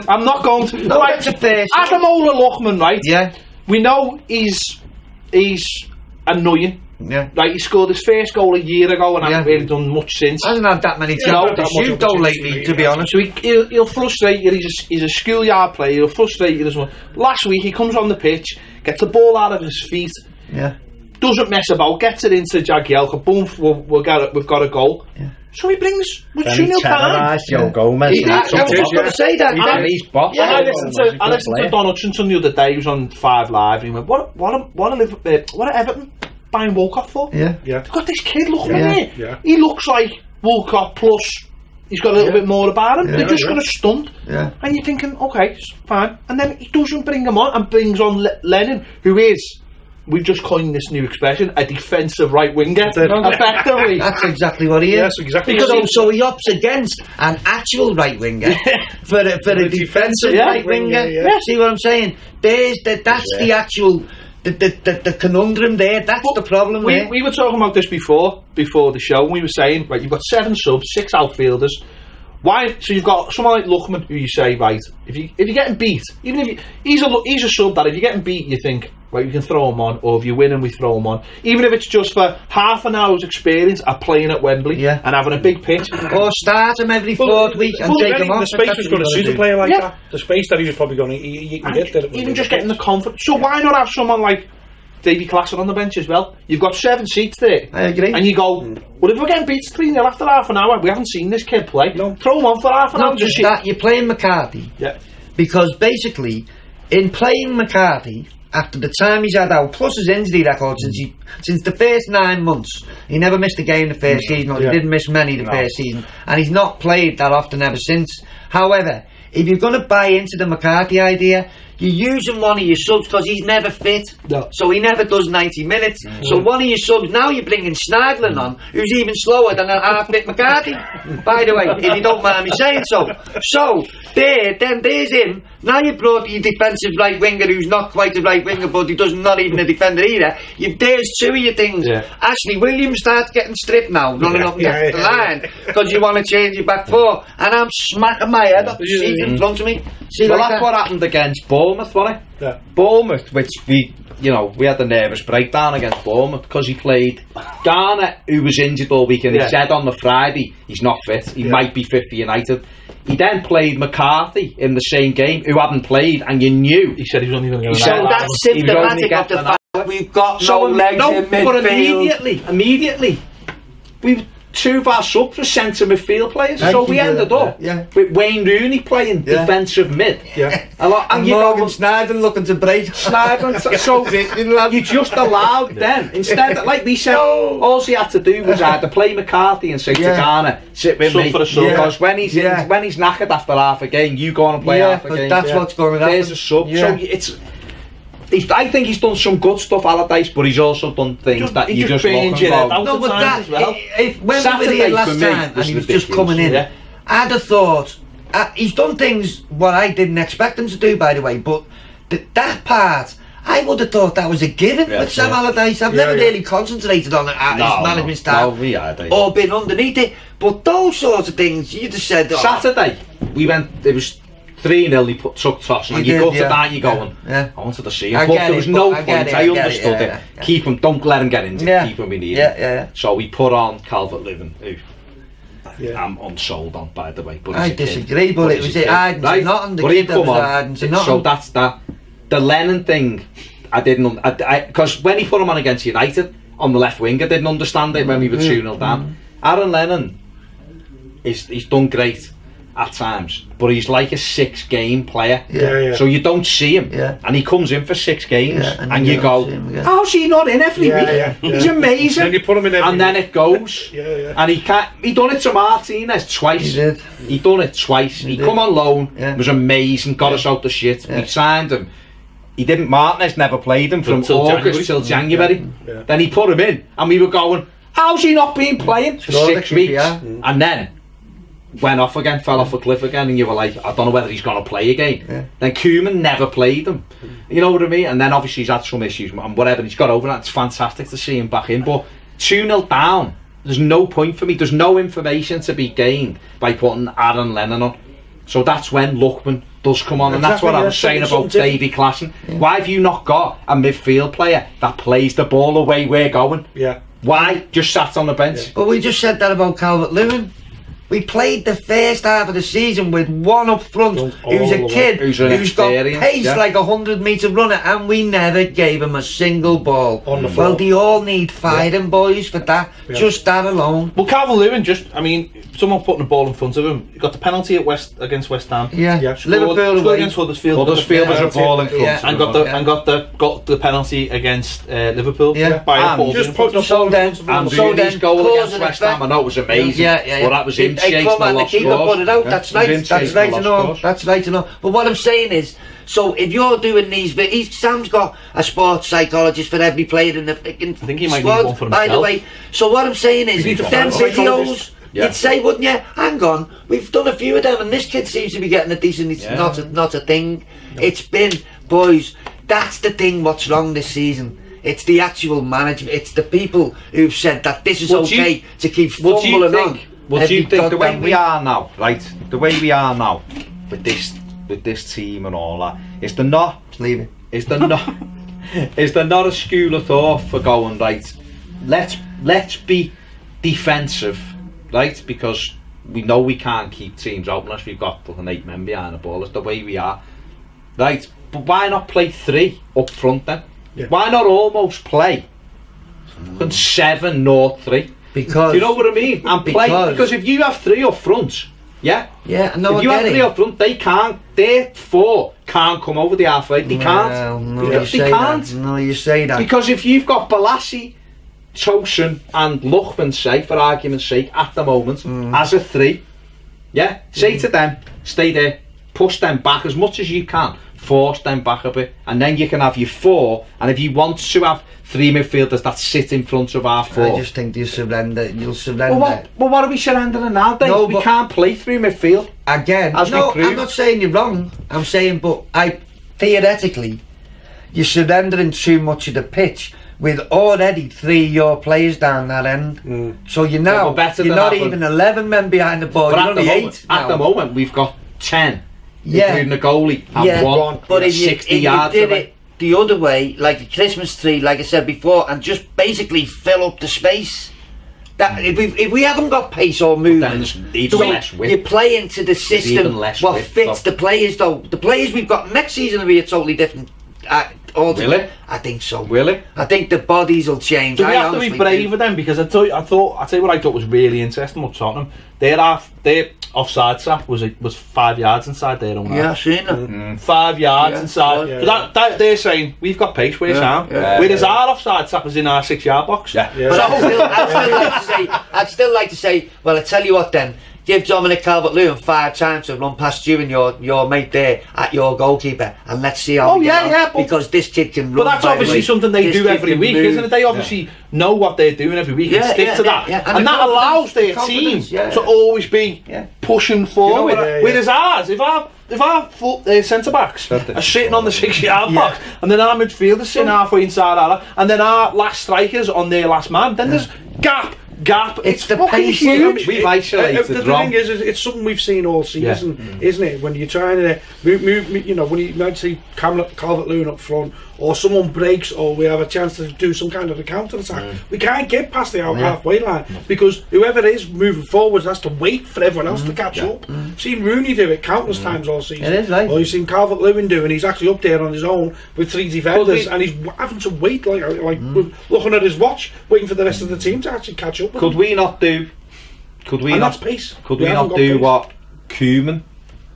I'm not going to... No, that's a first. Ademola Lookman, right? Yeah. We know he's annoying. Yeah. Like, he scored his first goal a year ago and hasn't really done much since. Hasn't had that many chances to shoot though lately, to be honest. So he'll frustrate you. He's a schoolyard player. He'll frustrate you as well. Last week he comes on the pitch, gets the ball out of his feet, doesn't mess about, gets it into Jagielka, boom, we've got a goal. Yeah. So he brings with 2-0 down. Joe Gomez. I was just going to say that. I listened to Don Hutchinson the other day. He was on 5 Live and he went, what are Everton buying Walcott for? They've got this kid looking at it. He looks like Walcott plus he's got a little bit more about him. They're just going to stunt. And you're thinking, okay, fine. And then he doesn't bring him on and brings on Lennon, who is, we've just coined this new expression, a defensive right winger. Effectively. That's exactly what he is. Yes, exactly. Because so he opts against an actual right winger for a defensive right winger. See what I'm saying? That's the actual the conundrum there. That's the problem. We were talking about this before the show. And we were saying, right, you've got 7 subs, 6 outfielders. Why? So you've got someone like Lookman, who you say, right, if you're getting beat, even if he's a sub that if you're getting beat, you think, right, we can throw him on, or if you win and we throw him on, even if it's just for half an hour's experience at playing at Wembley and having a big pitch, or start him every fourth week and take him off. The space was going to suit a player like that. The space that he was probably going to, you can get there. Even just getting the confidence. So why not have someone like Davy Classen on the bench as well? You've got 7 seats there. I agree. And you go, well, if we're getting beat 3-0 after half an hour, we haven't seen this kid play. No. Throw him on for half an hour. Not just that, you're playing McCarthy. Yeah. Because basically, in playing McCarthy, after the time he's had out, plus his injury record since the first 9 months, he never missed a game the first season, or he didn't miss many the first season, and he's not played that often ever since. However, if you're going to buy into the McCarthy idea, you're using one of your subs because he's never fit, so he never does 90 minutes. So one of your subs, now you're bringing Schneidlin on, who's even slower than a half-fit McCarthy. By the way, if you don't mind me saying so. So, there's him. Now you've brought your defensive right winger, who's not quite a right winger, but he does not even a defender either. There's 2 of your things. Ashley Williams starts getting stripped now, running up the line, because you want to change your back 4, and I'm smacking my head up the seat in front of me. See, well, like that's what happened against Bournemouth, wasn't it? Yeah. Bournemouth, which we had a nervous breakdown against Bournemouth because he played Garner, who was injured all week, and he said on the Friday he's not fit. He might be fit for United. He then played McCarthy in the same game, who hadn't played, and you knew. He said he was only going to go. So that's symptomatic of the fact that we've got no legs in midfield. But immediately, 2 of our subs were centre midfield players, so we ended up with Wayne Rooney playing defensive mid. And Morgan Schneidlin looking to break. So you just allowed them, instead of, like we said, all he had to do was either play McCarthy and say to Garner, sit with me, because when he's knackered after half a game, you go on and play half a game. That's what's going on. There's a sub. So I think he's done some good stuff, Allardyce, but he's also done things that you just look about. No, but that, when we were here last time and he was just coming in, I'd have thought, he's done things what I didn't expect him to do, by the way, but that part, I would have thought that was a given with Sam Allardyce. I've never really concentrated on it at his management style or been underneath it, but those sorts of things, you just said... Saturday, we went, it was 3-0, he took toss, and you go to that, you're going, I wanted to see him, but there was no point, I understood it. Keep him, don't let him get injured, keep him in the ear. So we put on Calvert-Lewin, who I'm unsold on, by the way. But I disagree, but it was Arden to Nottingham, the kid that was Arden to Nottingham. So that's that. The Lennon thing, I didn't, because when he put him on against United, on the left wing, I didn't understand it when we were 2-0 down. Aaron Lennon, he's done great at times, but he's like a 6-game player, so you don't see him, and he comes in for 6 games, and you go, how's he not in every week? He's amazing. Then you put him in every and then it goes, and he done it to Martinez twice. He done it twice. He come on loan, was amazing, got us out the shit. We signed him. He didn't. Martinez never played him from August till January. Then he put him in, and we were going, how's he not been playing for 6 weeks? And then went off again, fell off a cliff again, and you were like, I don't know whether he's going to play again. Then Koeman never played him, you know what I mean? And then obviously he's had some issues and whatever, and he's got over that. It's fantastic to see him back in, but 2-0 down, there's no point for me, there's no information to be gained by putting Aaron Lennon on. So that's when Lookman does come on, and that's what I was saying about Davy Classen. Why have you not got a midfield player that plays the ball the way we're going? Why just sat on the bench? But we just said that about Calvert-Lewin. We played the first half of the season with one up front who's a kid who's got pace like a 100-metre runner, and we never gave him a single ball. Well, they all need fighting boys for that, just that alone. Well, Calvert-Lewin I mean, someone putting the ball in front of him. He got the penalty at against West Ham. Liverpool against Huddersfield. Huddersfield was a ball in front. And got the penalty against Liverpool. By a just put the ball in front of him. So then goal against West Ham, I know it was amazing. But that was him chasing the lost put it out. That's right. That's right to know. That's right to know. But what I'm saying is, so if you're doing these, Sam's got a sports psychologist for every player in the freaking I think he might squad, need one for himself. by the way. So what I'm saying is, them videos, you'd say, wouldn't you? Hang on, we've done a few of them, and this kid seems to be getting a decent. It's not a thing. It's been, boys. That's the thing. What's wrong this season? It's the actual management. It's the people who've said that this is okay to keep fumbling on. Well, do you think the way we are now, right? The way we are now with this team and all that, is there not is there not a school of thought for going, right? Let's be defensive, right? Because we know we can't keep teams out unless we've got an 8 men behind the ball. It's the way we are, right? But why not play 3 up front then? Yeah. Why not almost play 7-0-3? Because do you know what I mean? And play because if you have 3 up front, no, if you have 3 up front, their 4 can't come over the halfway. They can't. No, they can't. No, you say that. Because if you've got Balassi, Tosun and Luchman, say, for argument's sake, at the moment, as a 3, say to them, stay there, push them back as much as you can, force them back a bit, and then you can have your 4, and if you want to have 3 midfielders that sit in front of our 4. I just think you'll surrender. Well, what are we surrendering now, Dave? No, we can't play 3 midfield. Again, no, I'm not saying you're wrong. I'm saying, but theoretically, you're surrendering too much of the pitch with already 3 of your players down that end. So you're now, you're not even 11 men behind the ball, you're only 8 now. At the moment, we've got 10, including the goalie, and 1, but if 60 yards you did it the other way, like the Christmas tree, like I said before, and just basically fill up the space. That if we haven't got pace or movement, you play into the system what fits the players. Though the players we've got next season will be a totally different. Really? I think so. Really? I think the bodies will change. Do we have to be braver then? Because I tell you what I thought was really interesting about Tottenham. Their offside trap was 5 yards inside their own half. Yeah, I've seen it. 5 yards inside. Yeah. That they're saying we've got pace. Where's Sam? Whereas our offside trap is in our 6-yard box. But I'd still like to say. Well, I tell you what then. Give Dominic Calvert-Lewin 5 times to run past you and your mate there at your goalkeeper, and let's see how. Because this kid can run. But that's obviously something they do every week, isn't it? They obviously know what they're doing every week and stick to that, and that allows their team to always be pushing forward. Whereas ours, if our centre backs are sitting on the 6-yard box, and then our midfielders sitting halfway inside our, and then our last strikers on their last man, then there's gap. It's the pace. Huge. We've isolated the thing is, it's something we've seen all season, isn't it? When you're trying to move, when you might see Calvert-Lewin up front, or someone breaks, or we have a chance to do some kind of a counter attack, we can't get past the halfway line because whoever is moving forwards has to wait for everyone else to catch up. Seen Rooney do it countless times all season. It is right. Or you've seen Calvert-Lewin do, and he's actually up there on his own with 3 defenders, and he's having to wait like looking at his watch, waiting for the rest of the team to actually catch up. Could we not do what Koeman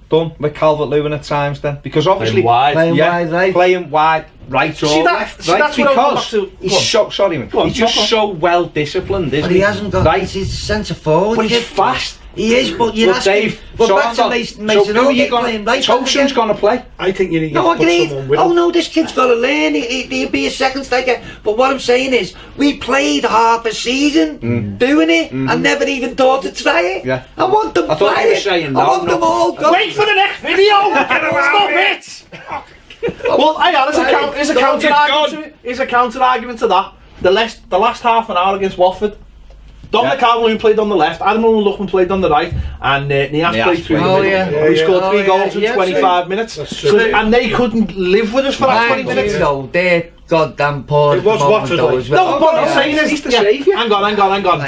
done with Calvert-Lewin at times then? Because obviously playing wide right or left, right? Because he's he's just so well disciplined, isn't he? But he hasn't got his centre forward. But he's fast. He is, but you're asking. But back to Mason playing right. Tosun's going to play. I think you need to put someone with him. Oh no, this kid's got to learn. He'll be a second striker. But what I'm saying is, we played half a season doing it and never even thought to try it. Yeah. I want them playing. I want them all going. Wait for the next video. Stop it. Well, hang on. There's a counter argument to that. The last half an hour against Watford, Dominic Calvert-Lewin played on the left, Adam Luchman played on the right, and Nias played through the middle. We scored 3 goals in 25 minutes. And they couldn't live with us for that 20 minutes. No, they're goddamn poor. It was Watford though. No, what I'm saying is he's the saviour. Hang on.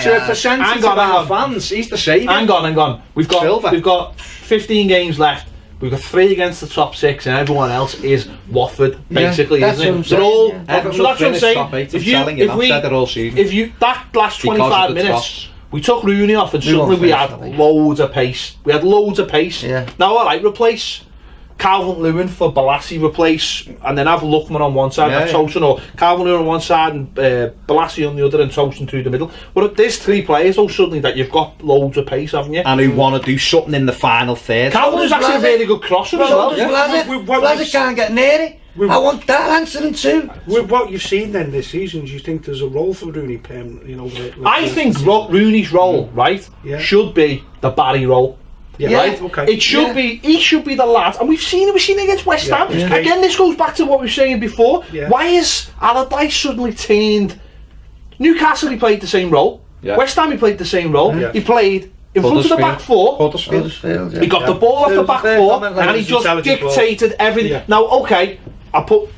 To a percentage of our fans, he's the saviour. Hang on. We've got 15 games left. We've got 3 against the top 6, and everyone else is Watford, basically, isn't it? They're all. So that's what I'm saying. If you that last 25 minutes, we took Rooney off, and suddenly we had loads of pace. Now, all right, replace Calvert-Lewin for Balassi, and then have Luchman on one side, have Tosun, or Calvert-Lewin on one side and Balassi on the other, and Tosun through the middle. But there's 3 players, suddenly that you've got loads of pace, haven't you? And who want to do something in the final third. Calvert-Lewin's actually a really good crosser as well. Blazer can't get near it. I want that answering too. With what you've seen then this season, do you think there's a role for Rooney? I think Rooney's role, should be the Barry role. Right? Okay. It should be. He should be the lad, and we've seen it against West Ham. Again, this goes back to what we were saying before. Why is Allardyce suddenly turned? Newcastle, he played the same role. West Ham, he played the same role. He played in front of the back four. Huddersfield, He got the ball off the back four, and he just dictated everything. Yeah. Now, okay,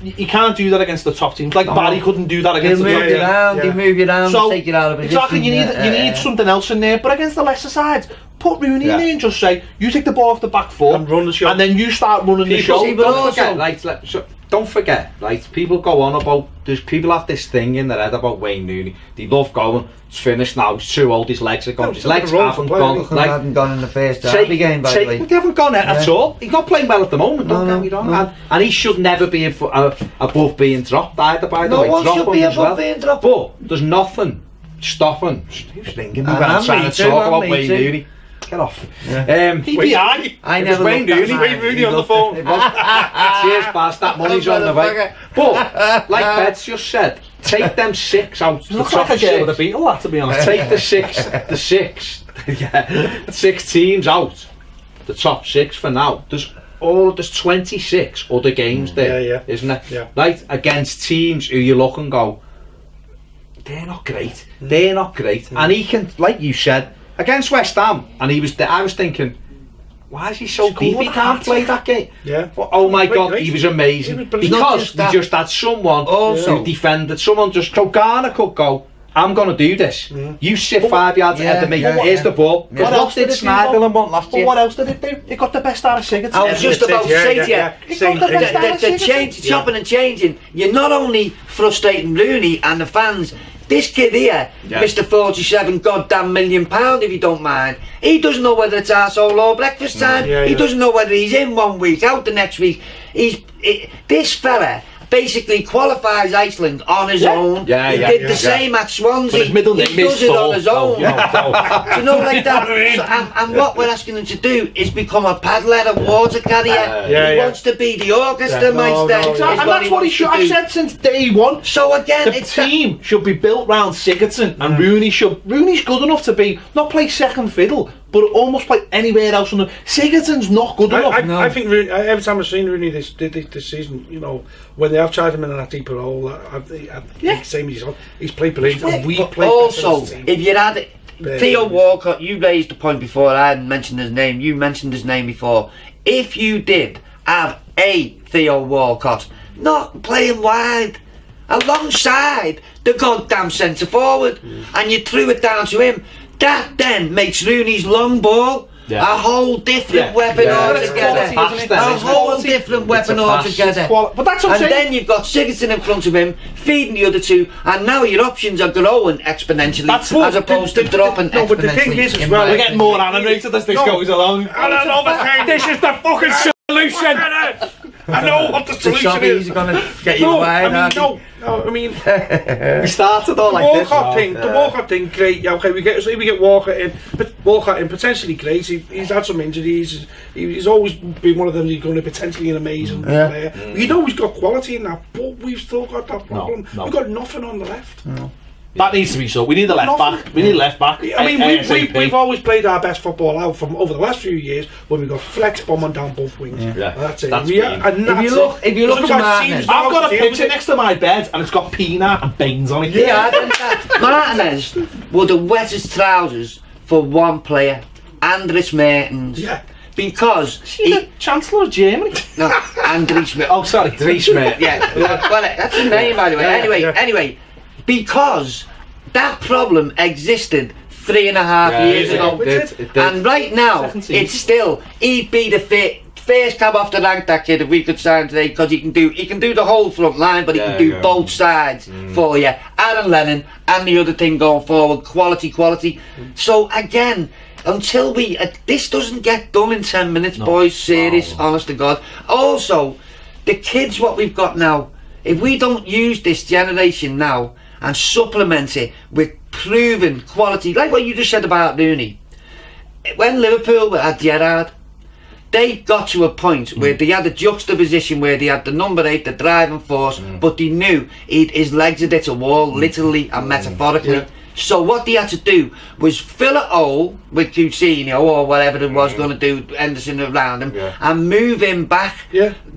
you can't do that against the top teams. Like Barry couldn't do that against the top teams. They move you around, So, take you out of position. exactly, you need something else in there. But against the lesser sides, put Rooney in there and just say, you take the ball off the back foot and run the show, and then you start running the show. Don't forget, right? People go on about, people have this thing in their head about Wayne Rooney. They love going, it's finished now, he's too old, his legs are gone. His legs haven't gone. They haven't gone in the first derby game, by the way. They haven't gone at all. He's not playing well at the moment, don't get me wrong. And he should never be above being dropped either, by the way. No one should be above being dropped. But there's nothing stopping. Who's ringing me when I'm trying to talk about Wayne Rooney? Get off. PPI. I never Wayne Rooney on the phone. Cheers, Baz, that money's on the way. But, like Bed's just said, take them 6 out. You look like a girl with a beetle, that, to be honest. Take the 6 teams out. The top 6 for now. There's 26 other games there, isn't it? Yeah. Right, against teams who you look and go, they're not great. They're not great. And he can, like you said, against West Ham, and I was thinking, why is he so deep? He can't play that game. Yeah. But, oh my God, he was amazing. Because we just had someone who defended. Someone just, Garner could go, I'm going to do this. You sit 5 yards ahead of me. Here's the ball. What else did Schneiderlin want last year? What else did it do? They got the best out of Sigurdsson. I was just about to say to you, the change, chopping and changing. You're not only frustrating Rooney and the fans. This kid here, Mr. 47 goddamn £1 million, if you don't mind, he doesn't know whether it's arsehole or breakfast time. He doesn't know whether he's in 1 week, out the next week. This fella basically qualifies Iceland on his own. He did the same at Swansea. His middle name he does is it on his own. You know, like that. So, and what we're asking him to do is become a paddler, a water carrier. He wants to be the orchestra meister. And that's what he should have said since day one. So again, the team should be built round Sigurdsson, and Rooney's good enough to be not play second fiddle, but almost play anywhere else. Sigurdsson's not good enough. I think Rooney, every time I've seen Rooney this season, you know, when they have tried him in that deeper role, same as he's played brilliant, and we played. Also, if you had Theo Walcott, you raised the point before. I hadn't mentioned his name. You mentioned his name before. If you did have a Theo Walcott not playing wide alongside the goddamn centre forward, and you threw it down to him, that then makes Rooney's long ball a whole different weapon altogether. A whole different weapon altogether. But that's what I'm saying. And then you've got Sigurdsson in front of him, feeding the other two, and now your options are growing exponentially as opposed to dropping exponentially. But the thing is as well, we're getting more animated as this goes along. This is the fucking solution. I know what the solution is. Going to get you away. We started all like this. The Walcott thing, great. Yeah, okay, we get Walcott in, but Walcott in potentially great. He's had some injuries. He's always been one of them. He's going to potentially an amazing player. You know he's got quality in that, but we've still got that problem. We've got nothing on the left. That needs to be so. We need a left back. We need a left back. I mean, we've always played our best football out from over the last few years when we got flex bombing down both wings. That's it. If you look at Martinez, I've got a picture next to my bed and it's got peanut and beans on it. Martinez wore the wettest trousers for one player, Andres Mertens. Because he's the Chancellor of Germany. No, Andres Mertens. Oh, sorry, Dries Mertens. Well, that's his name, by the way. Anyway. Because that problem existed 3.5 years ago, and right now it's still. He'd be the first cab off the rank, that kid, if we could sign today, because he can do the whole front line, but he can do both sides for you. Aaron Lennon and the other thing going forward, quality. So again, until this doesn't get done in 10 minutes, boys. Serious, honest to God. Also, the kids, what we've got now, if we don't use this generation now and supplement it with proven quality, like what you just said about Rooney. When Liverpool had Gerrard, they got to a point where they had a juxtaposition where they had the number 8, the driving force, but they knew his legs had hit a wall, literally and metaphorically. So what they had to do was fill a hole with Coutinho or whatever it was going to do, Henderson around him, and move him back.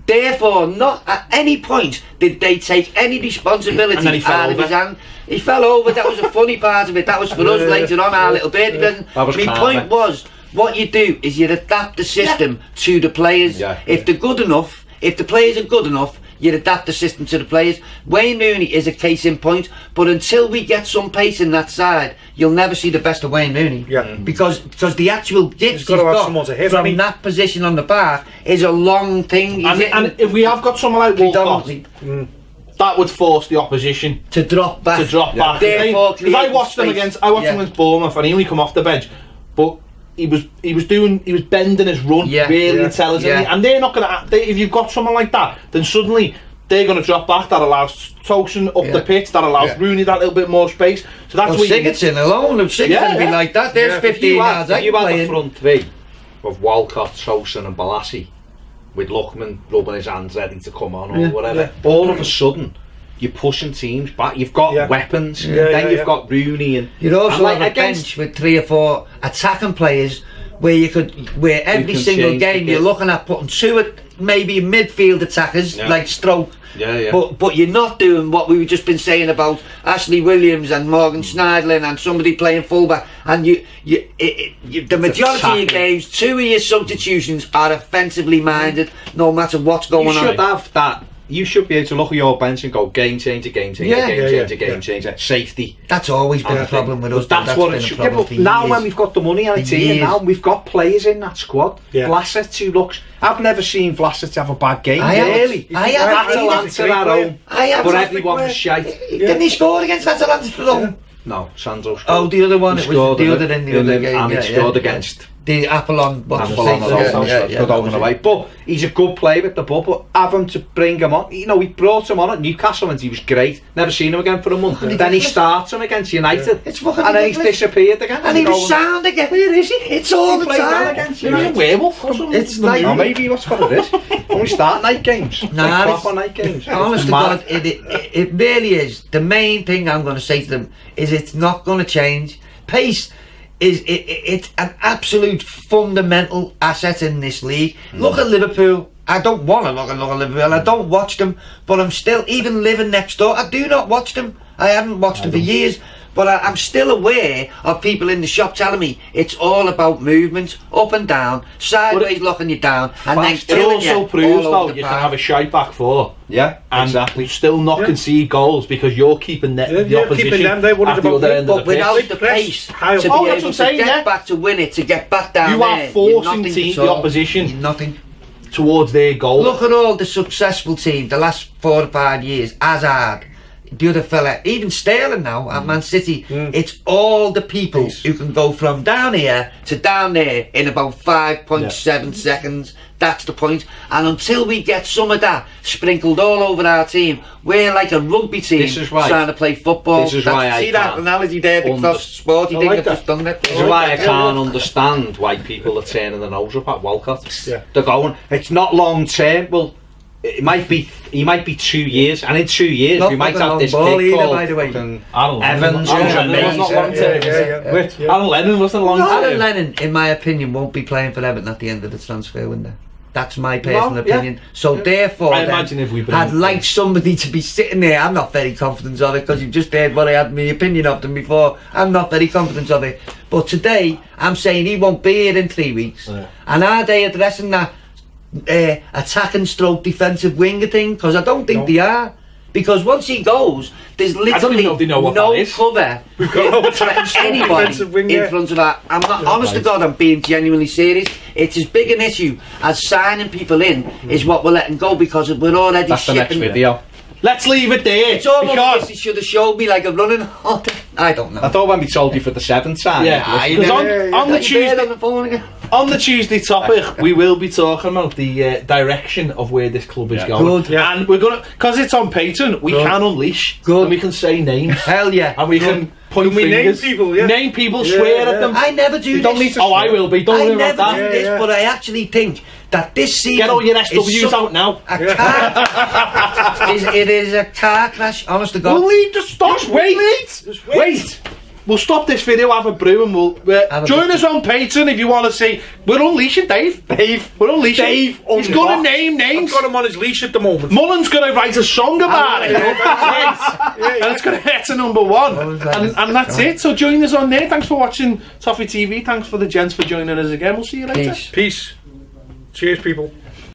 Therefore, not at any point did they take any responsibility out of his hand. He fell over. That was a funny part of it. That was for us later on, our little bit. My point was, what you do is you adapt the system to the players. If they're good enough, if the players are good enough, you adapt the system to the players. Wayne Rooney is a case in point, but until we get some pace in that side, you'll never see the best of Wayne Rooney. Because the actual gifts he's got from that position on the bar is a long thing. And if we have got someone like Walcott, that would force the opposition to drop back. Because I watched them against Bournemouth, and he only come off the bench, but he was bending his run really intelligently, and they're not going to. If you've got someone like that, then suddenly they're going to drop back. That allows Tosin up the pitch. That allows Rooney that little bit more space. So that's what Sigurdsson alone. If Sigurdsson be like that, there's 15 yards. If you had the front three of Walcott, Tosin, and Balassi, with Lookman rubbing his hands ready to come on or whatever, all of a sudden you're pushing teams back. You've got weapons. Then you've got Rooney, and you'd also have a bench with 3 or 4 attacking players where every single game you're looking at putting 2 maybe midfield attackers like Stroke. But you're not doing what we've just been saying about Ashley Williams and Morgan Schneiderlin and somebody playing fullback. And the majority of your games, 2 of your substitutions are offensively minded, no matter what's going on. You should have that. You should be able to look at your bench and go game changer, game changer, safety. That's always been a problem with us. That's what it should be. Now when we've got the money and it's here now, we've got players in that squad. Vlasic, who looks, I've never seen Vlasic have a bad game. Really, Atalanta at home, but everyone was shite. Didn't he score against Atalanta at home? No, Sandro scored. Oh, the other one. It was the other in the other game. And he scored against the Apollon. Good home and away. But he's a good player with the ball. But have him to bring him on. You know, we brought him on at Newcastle and he was great. Never seen him again for a month. Then he starts him against United. And then he's disappeared again. And he was sound again. Where is he? It's all the time. He's a werewolf or something. It's like, maybe that's what it is. Only start night games. Proper night games. Honest to God, it really is. The main thing I'm going to say to them is it's not going to change. Pace is it's an absolute fundamental asset in this league. Look at Liverpool. I don't want to look at Liverpool. I don't watch them, but I'm still, even living next door, I do not watch them. I haven't watched them for years, but I'm still aware of people in the shop telling me it's all about movement, up and down, sideways looking you down, and then it also proves though you can have a shite back 4. And we still not concede goals because you're keeping the opposition keeping them. They worried about the end of the pitch. Without the pace to be able to get back to win it, to get back down you there, are forcing the opposition towards their goal. Look at all the successful teams the last 4 or 5 years. Hazard, the other fella, even Sterling now at Man City. It's all the people who can go from down here to down there in about 5.7 seconds. That's the point. And until we get some of that sprinkled all over our team, we're like a rugby team trying to play football. This is why I see that analogy there, because sporty thing I've just done that. This is why I can't understand why people are turning their nose up at Walcott. They're going, it's not long term. Well, he might be 2 years, and in 2 years we might have this kid called Evans, who's amazing. Alan Lennon wasn't long term. Alan Lennon, in my opinion, won't be playing for Everton at the end of the transfer window. That's my personal opinion. So therefore, I imagine if we I'd like somebody to be sitting there. I'm not very confident of it, because you've just heard what I had my opinion of them before. I'm not very confident of it. But today, I'm saying he won't be here in 3 weeks. And are they addressing that attacking stroke defensive winger thing? Because I don't think they are. Because once he goes, there's literally no cover for anybody in front of that. I'm not, honest to God, I'm being genuinely serious. It's as big an issue as signing people in is what we're letting go, because we're already That's shipping. The next video. Let's leave it there. It's almost like he should have showed me like a running. I don't know. I thought when we told you for the 7th time. On the Tuesday topic, we will be talking about the direction of where this club is going. And we're gonna, because it's on Patreon, we can unleash. And we can say names. Hell yeah. And we can point fingers. Name people, swear at them. I never do this. I will be. Don't worry about that. I never do this, but I actually think that this season, get all your SWs out now. It is a car crash, honest to God. We'll leave the stock. Wait. we'll stop this video, have a brew, and we'll join us on Patreon if you want to see. We're unleashing Dave. We're unleashing Dave. He's going to name names. I've got him on his leash at the moment. Mullen's going to write a song about it. And it's going to get to #1. And that's it. So join us on there. Thanks for watching Toffee TV. Thanks for the gents for joining us again. We'll see you later. Peace. Cheers, people.